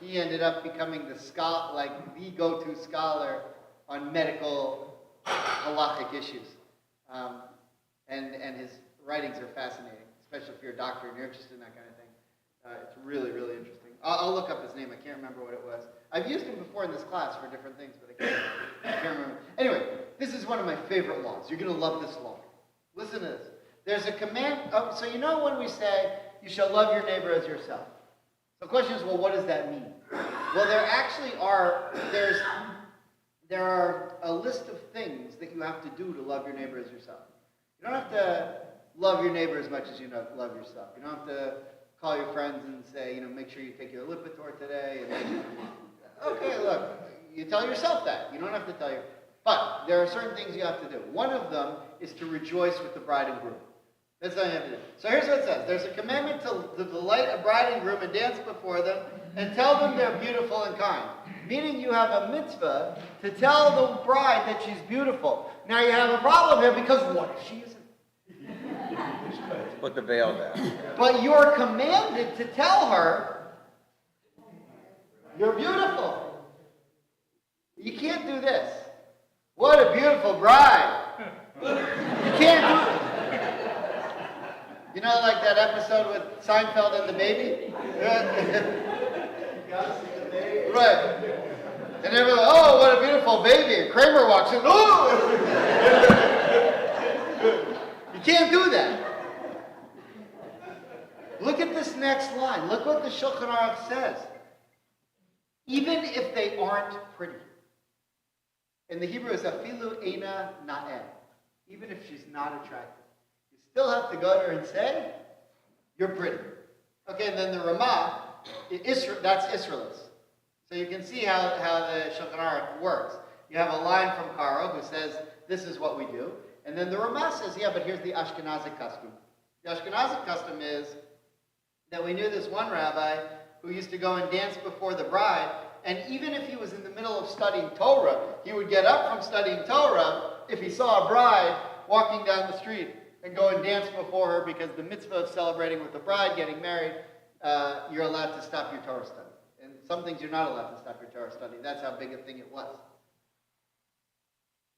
he ended up becoming the scholar, like the go-to scholar on medical halachic issues. And his writings are fascinating, especially if you're a doctor and you're interested in that kind of thing. It's really, really interesting. I'll look up his name. I can't remember what it was. I've used him before in this class for different things, but I can't remember. Anyway, this is one of my favorite laws. You're going to love this law. Listen to this. There's a command. So you know when we say, you shall love your neighbor as yourself. So the question is, well, what does that mean? Well, there actually are, there are a list of things that you have to do to love your neighbor as yourself. You don't have to love your neighbor as much as you love yourself. You don't have to call your friends and say, make sure you take your Lipitor today. And okay, look, you tell yourself that. You don't have to tell your... But there are certain things you have to do. One of them is to rejoice with the bride and groom. That's what you have to do. So here's what it says. There's a commandment to delight a bride and groom and dance before them and tell them they're beautiful and kind. Meaning you have a mitzvah to tell the bride that she's beautiful. Now you have a problem here because what if she isn't? Put the veil down. But you're commanded to tell her you're beautiful. You can't do this. What a beautiful bride. You can't do it. You know, like that episode with Seinfeld and the baby? Right. And everyone, oh, what a beautiful baby. And Kramer walks in, oh! You can't do that. Look at this next line. Look what the Shulchan Aruch says. Even if they aren't pretty. In the Hebrew, it's afilu eina na'eh. Even if she's not attractive. You still have to go to her and say, you're pretty. Okay, and then the Ramah, that's Israelis. So you can see how the Shulchan Aruch works. You have a line from Karo who says, this is what we do. And then the Ramah says, yeah, but here's the Ashkenazic custom. The Ashkenazic custom is that we knew this one rabbi who used to go and dance before the bride, and even if he was in the middle of studying Torah, he would get up from studying Torah if he saw a bride walking down the street and go and dance before her, because the mitzvah of celebrating with the bride, getting married, you're allowed to stop your Torah study. And some things you're not allowed to stop your Torah study. That's how big a thing it was.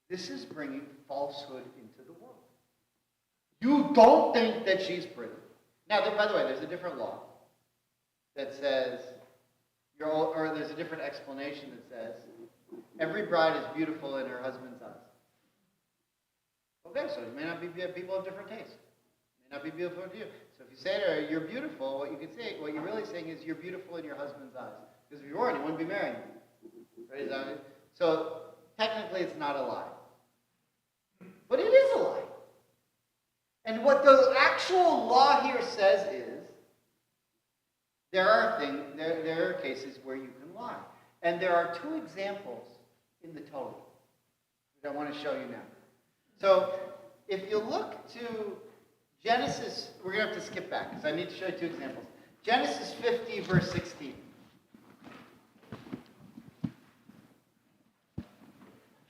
This is bringing falsehood into the world. You don't think that she's pretty. Now, by the way, there's a different law that says, or there's a different explanation that says, every bride is beautiful in her husband's eyes. Okay, so it may not be people of different tastes. It may not be beautiful to you. So if you say to her, you're beautiful, what you're really saying is you're beautiful in your husband's eyes. Because if you weren't, you wouldn't be marrying you. Right? So technically it's not a lie. But it is a lie. And what the actual law here says is, there are cases where you can lie. And there are two examples in the Torah that I want to show you now. So if you look to Genesis, we're going to have to skip back because I need to show you two examples. Genesis 50, verse 16.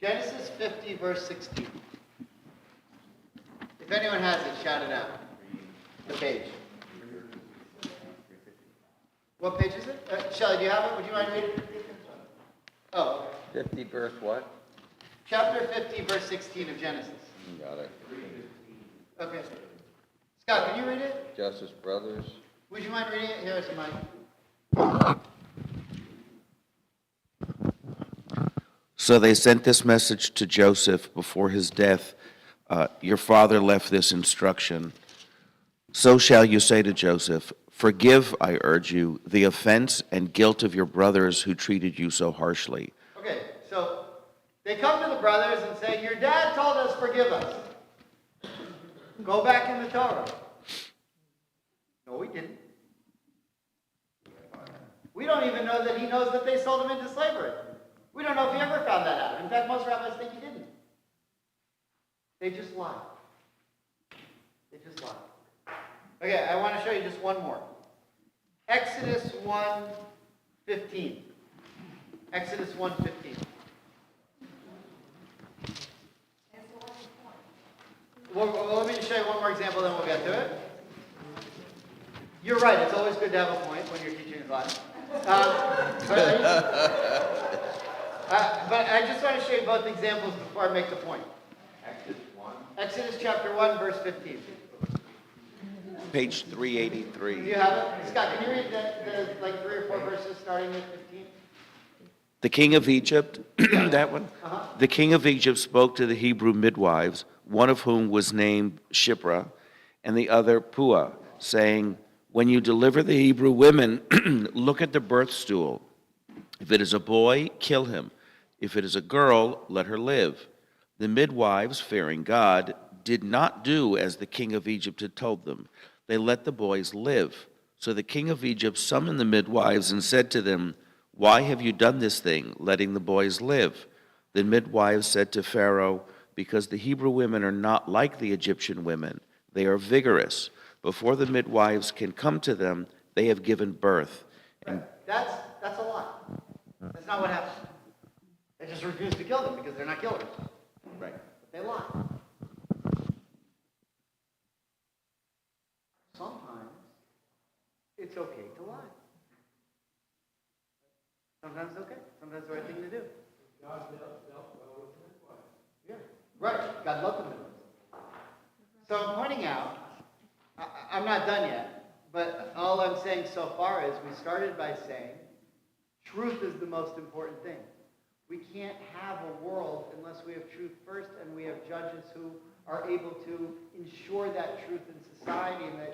Genesis 50, verse 16. If anyone has it, shout it out. The page. What page is it? Shelley, do you have it? Would you mind reading it? Oh. 50 verse what? Chapter 50, verse 16 of Genesis. Got it. Okay. Scott, can you read it? Justice Brothers. Would you mind reading it? Here's the mic. So they sent this message to Joseph before his death. Your father left this instruction. So shall you say to Joseph, forgive, I urge you, the offense and guilt of your brothers who treated you so harshly. Okay, so they come to the brothers and say, your dad told us, forgive us. Go back in the Torah. No, we didn't. We don't even know that he knows that they sold him into slavery. We don't know if he ever found that out. In fact, most rabbis think he didn't. They just lied. They just lied. Okay, I want to show you just one more. Exodus 1:15. Exodus 1:15. Well, let me just show you one more example, then we'll get to it. You're right, it's always good to have a point when you're teaching a class. But I just want to show you both examples before I make the point. Exodus chapter 1, verse 15. Page Do 383. you have it? Scott, can you read the like 3 or 4 verses starting with 15? The king of Egypt, that one? The king of Egypt spoke to the Hebrew midwives, one of whom was named Shipra, and the other Puah, saying, when you deliver the Hebrew women, look at the birth stool. If it is a boy, kill him. If it is a girl, let her live. The midwives, fearing God, did not do as the king of Egypt had told them. They let the boys live. So the king of Egypt summoned the midwives and said to them, why have you done this thing, letting the boys live? The midwives said to Pharaoh, because the Hebrew women are not like the Egyptian women. They are vigorous. Before the midwives can come to them, they have given birth. Right. That's a lie. That's not what happened. They just refused to kill them because they're not killers. Right. But they lie. Sometimes it's okay to lie. Sometimes it's okay. Sometimes it's the right thing to do. Yeah. Right. God loved them. So I'm pointing out, I'm not done yet, but all I'm saying so far is we started by saying truth is the most important thing. We can't have a world unless we have truth first, and we have judges who are able to ensure that truth in society, and that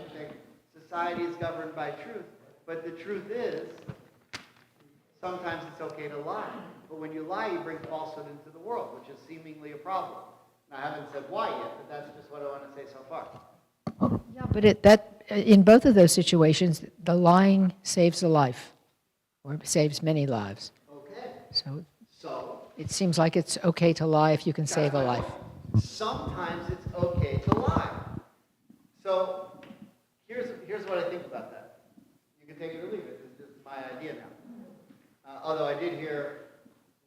society is governed by truth. But the truth is, sometimes it's okay to lie. But when you lie, you bring falsehood into the world, which is seemingly a problem. Now, I haven't said why yet, but that's just what I want to say so far. Yeah, but in both of those situations, the lying saves a life, or saves many lives. Okay. So it seems like it's okay to lie if you can save a life. Sometimes it's okay to lie. So here's what I think about that. You can take it or leave it. This is my idea now. Although I did hear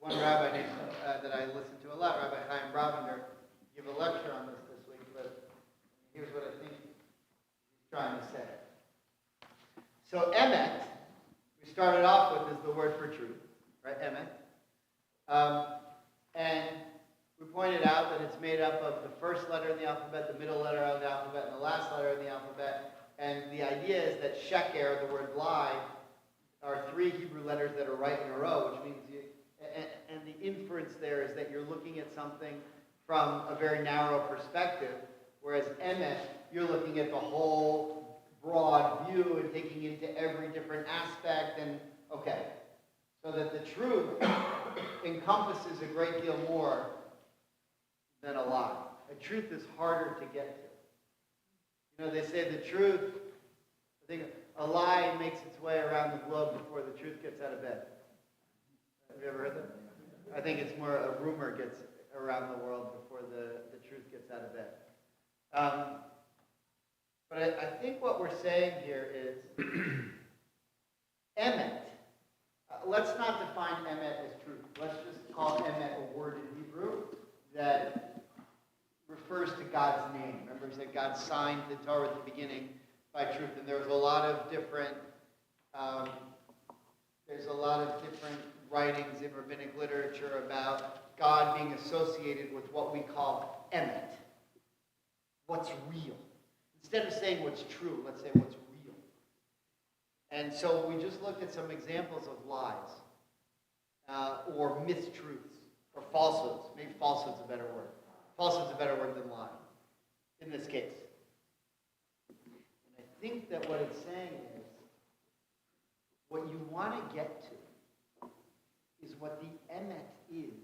one rabbi named, that I listened to a lot, Rabbi Chaim Bravender, give a lecture on this week, but here's what I think he's trying to say. So emet, we started off with, is the word for truth, right? Emet. And we pointed out that it's made up of the first letter in the alphabet, the middle letter of the alphabet, and the last letter in the alphabet. And the idea is that sheker, the word lie, are 3 Hebrew letters that are right in a row, which means and the inference there is that you're looking at something from a very narrow perspective, whereas emet, you're looking at the whole broad view and taking into every different aspect, and okay. So that the truth encompasses a great deal more than a lie. A truth is harder to get to. You know, they say the truth, I think a lie makes its way around the globe before the truth gets out of bed. Have you ever heard that? I think it's more a rumor gets around the world before the truth gets out of bed. But I think what we're saying here is emet. Let's not define emet as truth. Let's just call emet a word in Hebrew that refers to God's name. Remember, he said God signed the Torah at the beginning by truth, and there's a lot of different writings in rabbinic literature about God being associated with what we call emet, what's real. Instead of saying what's true, let's say what's real. And so we just looked at some examples of lies, or mistruths, or falsehoods. Maybe falsehood's a better word. Falsehood's a better word than lie, in this case. And I think that what it's saying is, what you want to get to is what the emet is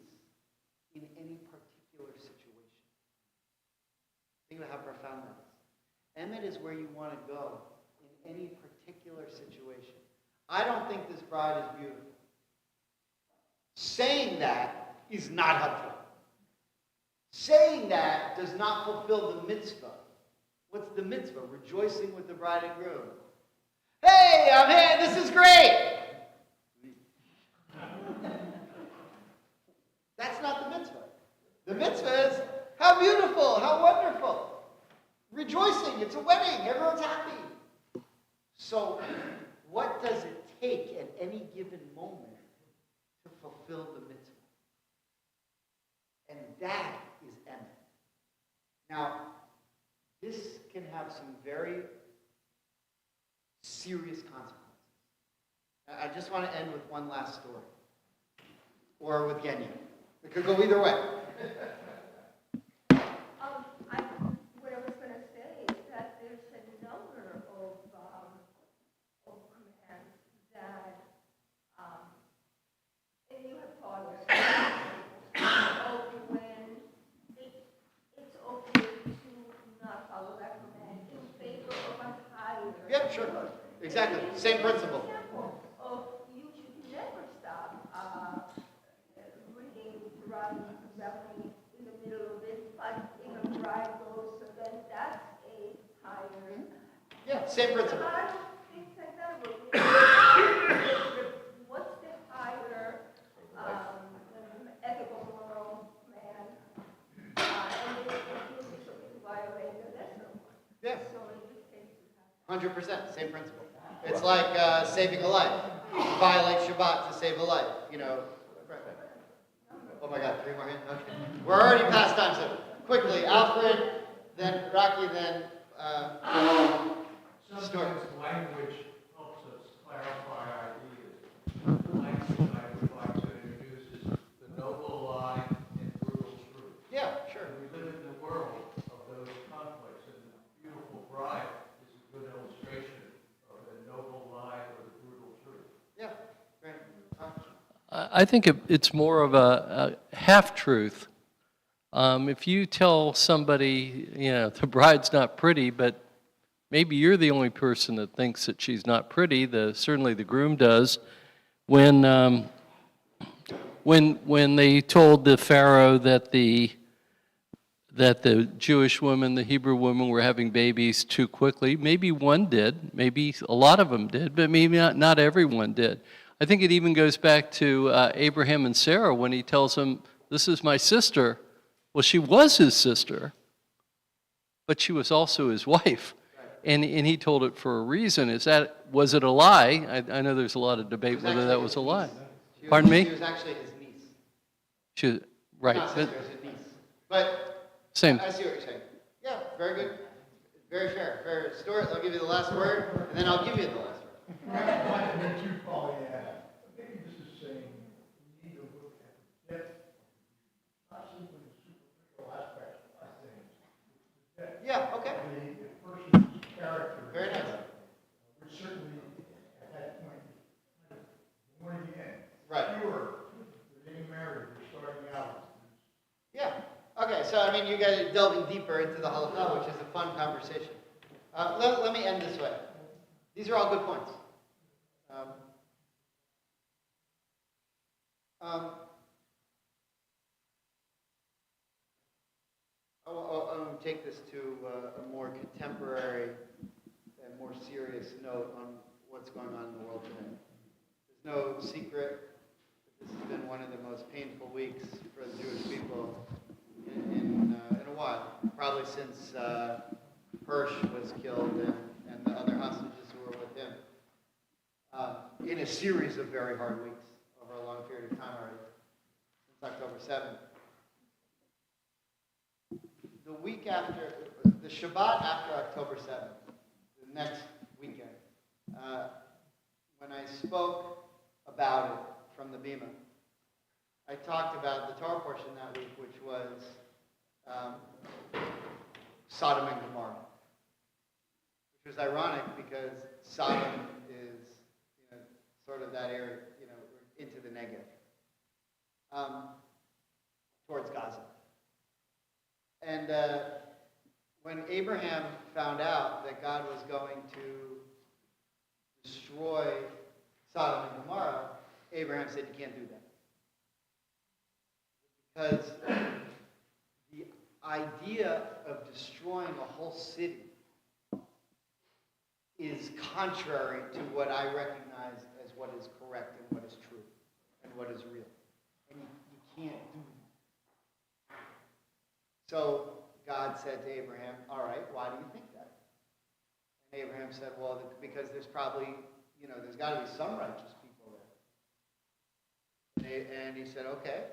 in any particular situation. Think about how profound that is. Emet is where you want to go in any particular situation. I don't think this bride is beautiful. Saying that is not helpful. Saying that does not fulfill the mitzvah. What's the mitzvah? Rejoicing with the bride and groom. Hey, I'm here, this is great! That's not the mitzvah. The mitzvah is, how beautiful, how wonderful. Rejoicing, it's a wedding, everyone's happy. So, what does it take at any given moment to fulfill the mitzvah? And that is emet. Now, this can have some very serious consequences. I just want to end with one last story. Or with Genya. It could go either way. What I was going to say is that there's a number of commands that, and you have taught us, when it's okay to not follow that command in favor of a higher. Yeah, sure. Exactly. Same principle. Example of you should never stop reading Deuteronomy in the middle of it, but in a bride goes, so then that's a higher. Yeah, same principle. A lot of things like that. What's the higher ethical moral man? And then it's okay to violate the lesser one. Yeah. So in this case, you have 100%, same principle. It's like saving a life. Violate Shabbat to save a life. You know. Right. Oh my God, 3 more hands. Okay. We're already past time, so quickly, Alfred, then Rocky, then Stuart. Sometimes language helps us clarify ideas. The language I would like to introduce is the noble lie and brutal truth. Yeah, sure. We live in the world of those conflicts, and the beautiful bride is a good illustration of the noble lie or the brutal truth. Yeah, great. I think it's more of a half-truth. If you tell somebody, the bride's not pretty, but maybe you're the only person that thinks that she's not pretty, certainly the groom does. When they told the Pharaoh that the Jewish women, the Hebrew women, were having babies too quickly, maybe one did, maybe a lot of them did, but maybe not everyone did. I think it even goes back to Abraham and Sarah when he tells them, "This is my sister." Well, she was his sister, but she was also his wife. And he told it for a reason. Was it a lie? I know there's a lot of debate whether that was a lie. Pardon me? She was actually his niece. She was, right. Not sister, it's his niece. But Same. I see what you're saying. Yeah, very good. Very fair. Fair. Stuart, I'll give you the last word, and then I'll give you the last word. Maybe this is saying we need to look at the depth, not simply the superficial aspects of things. Yeah, okay. The person's character. Very nice. Which certainly, at that point, born again. Right. Pure. They're getting married, they're starting out. Yeah. Okay, so I mean, you guys are delving deeper into the halakha, which is a fun conversation. Let me end this way. These are all good points. I'll take this to a more contemporary and more serious note on what's going on in the world today. There's no secret that this has been one of the most painful weeks for the Jewish people in a while, probably since Hirsch was killed and the other hostages who were with him, in a series of very hard weeks over a long period of time already, since October 7th. The week after, the Shabbat after October 7th, the next weekend, when I spoke about it from the Bima, I talked about the Torah portion that week, which was Sodom and Gomorrah, which was ironic because Sodom is, sort of that area, into the Negev, towards Gaza. And when Abraham found out that God was going to destroy Sodom and Gomorrah, Abraham said, you can't do that. Because the idea of destroying a whole city is contrary to what I recognize as what is correct and what is true and what is real. And you can't do that. So God said to Abraham, all right, why do you think that? And Abraham said, well, because there's probably, there's got to be some righteous people there. And he said, okay,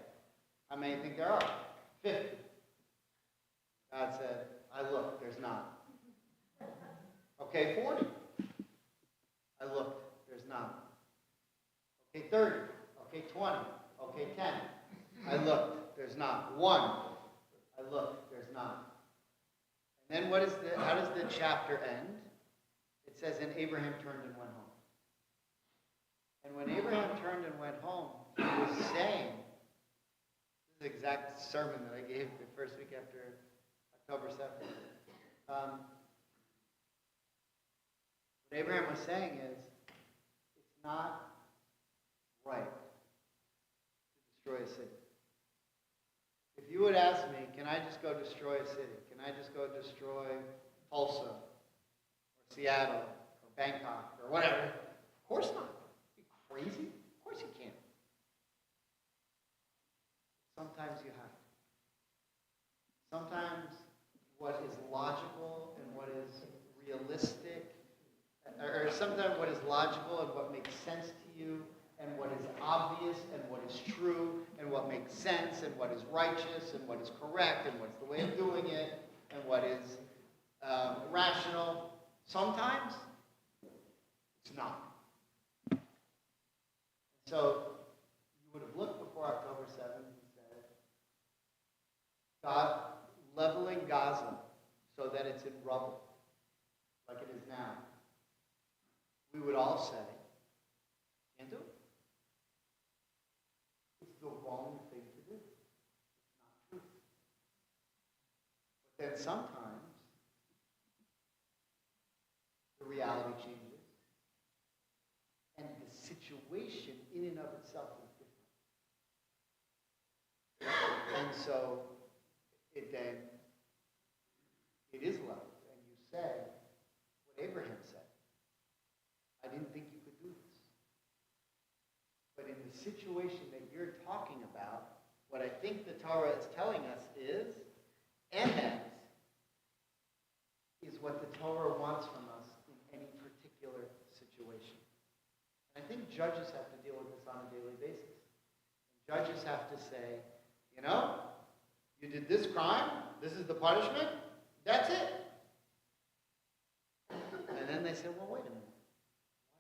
how many think there are? 50. God said, I looked, there's not. Okay, 40. I looked, there's not. Okay, 30. Okay, 20. Okay, 10. I looked, there's not. 1. I looked, there's not. And then how does the chapter end? It says, and Abraham turned and went home. And when Abraham turned and went home, he was saying, this is the exact sermon that I gave the first week after October 7th. What Abraham was saying is, it's not right to destroy a city. If you would ask me, can I just go destroy a city? Can I just go destroy Tulsa, or Seattle, or Bangkok, or whatever? Of course not. Are you crazy? Of course you can't. Sometimes you have to. Sometimes what is logical and what is realistic, or sometimes what is logical and what makes sense to you, and what is obvious and what is true, and what makes sense, and what is righteous, and what is correct, and what's the way of doing it, and what is rational. Sometimes it's not. So you would have looked before October 7th and said, God leveling Gaza so that it's in rubble, like it is now. We would all say, can't do it. It's the wrong thing to do. It's not true. But then sometimes the reality changes and the situation in and of itself is different. And so it is leveled, and you say what Abraham said. I didn't think you could do this. But in the situation that you're talking about, what I think the Torah is telling us is, emet is what the Torah wants from us in any particular situation. And I think judges have to deal with this on a daily basis. And judges have to say, you did this crime, this is the punishment, that's it. And then they say, well, wait a minute.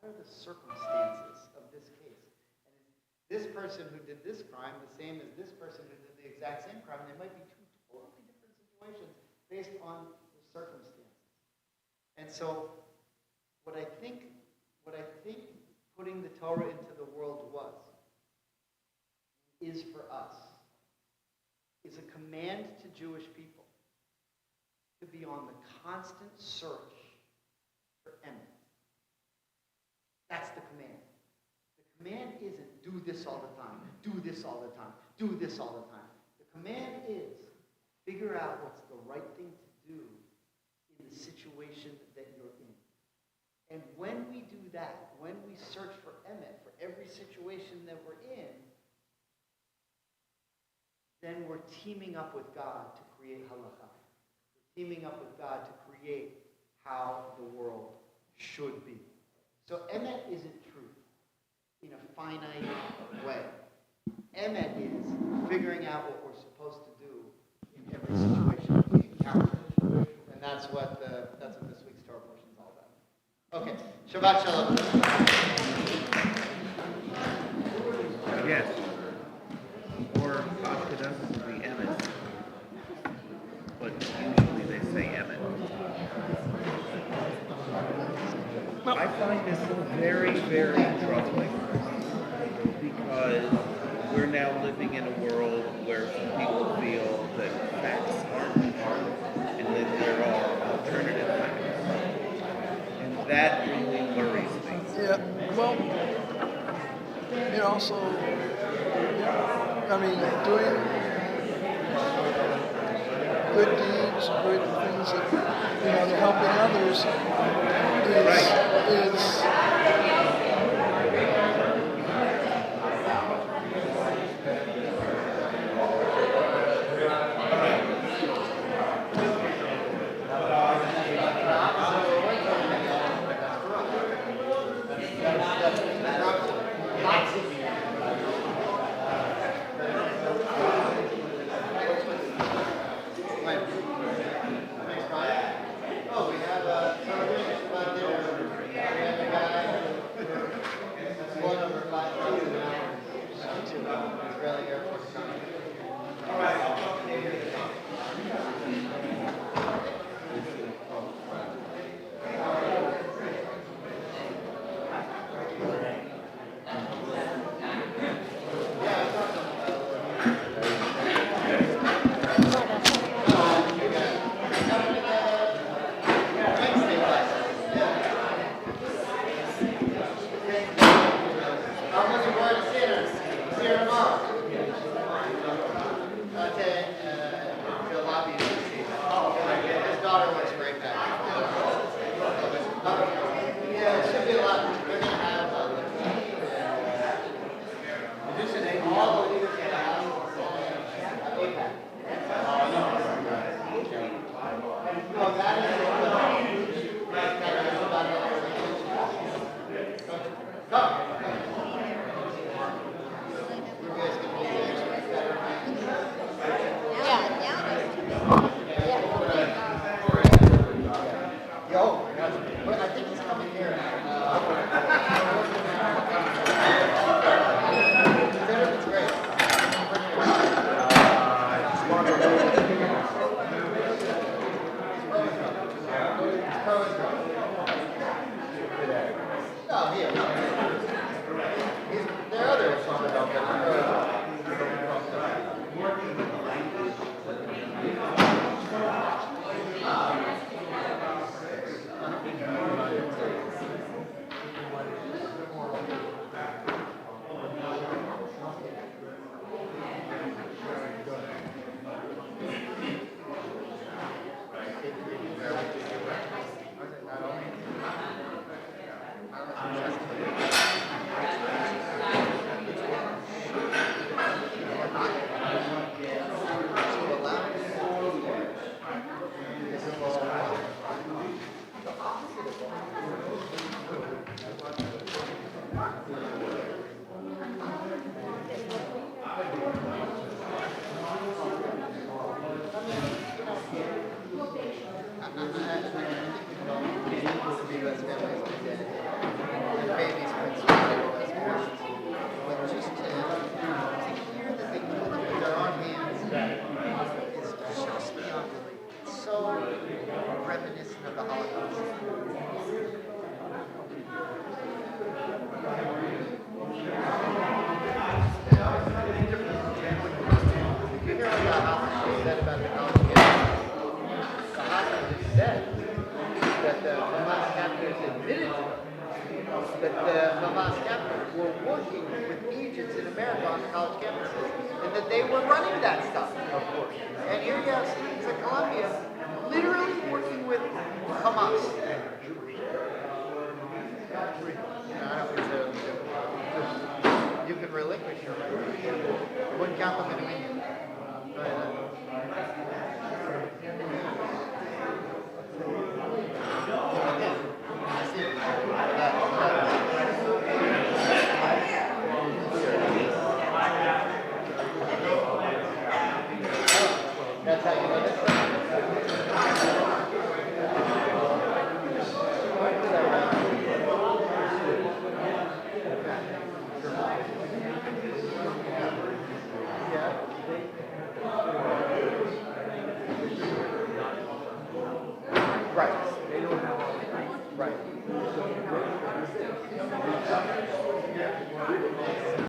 What are the circumstances of this case? And is this person who did this crime the same as this person who did the exact same crime? They might be two totally different situations based on the circumstances. And so what I think putting the Torah into the world is for us, is a command to Jewish people to be on the constant search for emet. That's the command. The command isn't do this all the time, do this all the time, do this all the time. The command is figure out what's the right thing to do in the situation that you're in. And when we do that, when we search for emet for every situation that we're in, then we're teaming up with God to create halakha. We're teaming up with God to create how the world should be. So emet isn't truth in a finite way. Emet is figuring out what we're supposed to do in every situation we encounter. And that's what this week's Torah portion is all about. Okay, Shabbat Shalom. Yes. Or Hafkadah would be Emet. But usually they say Emet. I find this very, very troubling because we're now living in a world where some people feel that facts aren't important and that there are alternative facts. And that really worries me. Yeah, well, So, I mean, doing good deeds, good things that, they're helping others is Oh, we have a celebration spot there. We have a guy, floor number 52 now. Israeli Air Force Company. All right. I'm looking forward to seeing her. See her tomorrow. Okay, the lobby is his daughter looks great back. Yeah, it should be a lot. They're gonna have all the leaders in the house. APAC. Oh, that is Come. Yo, I think he's coming here. It's great. No, here. There are other songs about that. Reminiscent of the Holocaust. You hear what the hostage said about the college kids? The hostage said that the Hamas captors admitted to them that the Hamas captors were working with agents in America on the college campuses and that they were running that stuff. And here you have students at Columbia literally working with Hamas. You can relinquish your right. Wouldn't count them in a minute. That's how you know this. Right.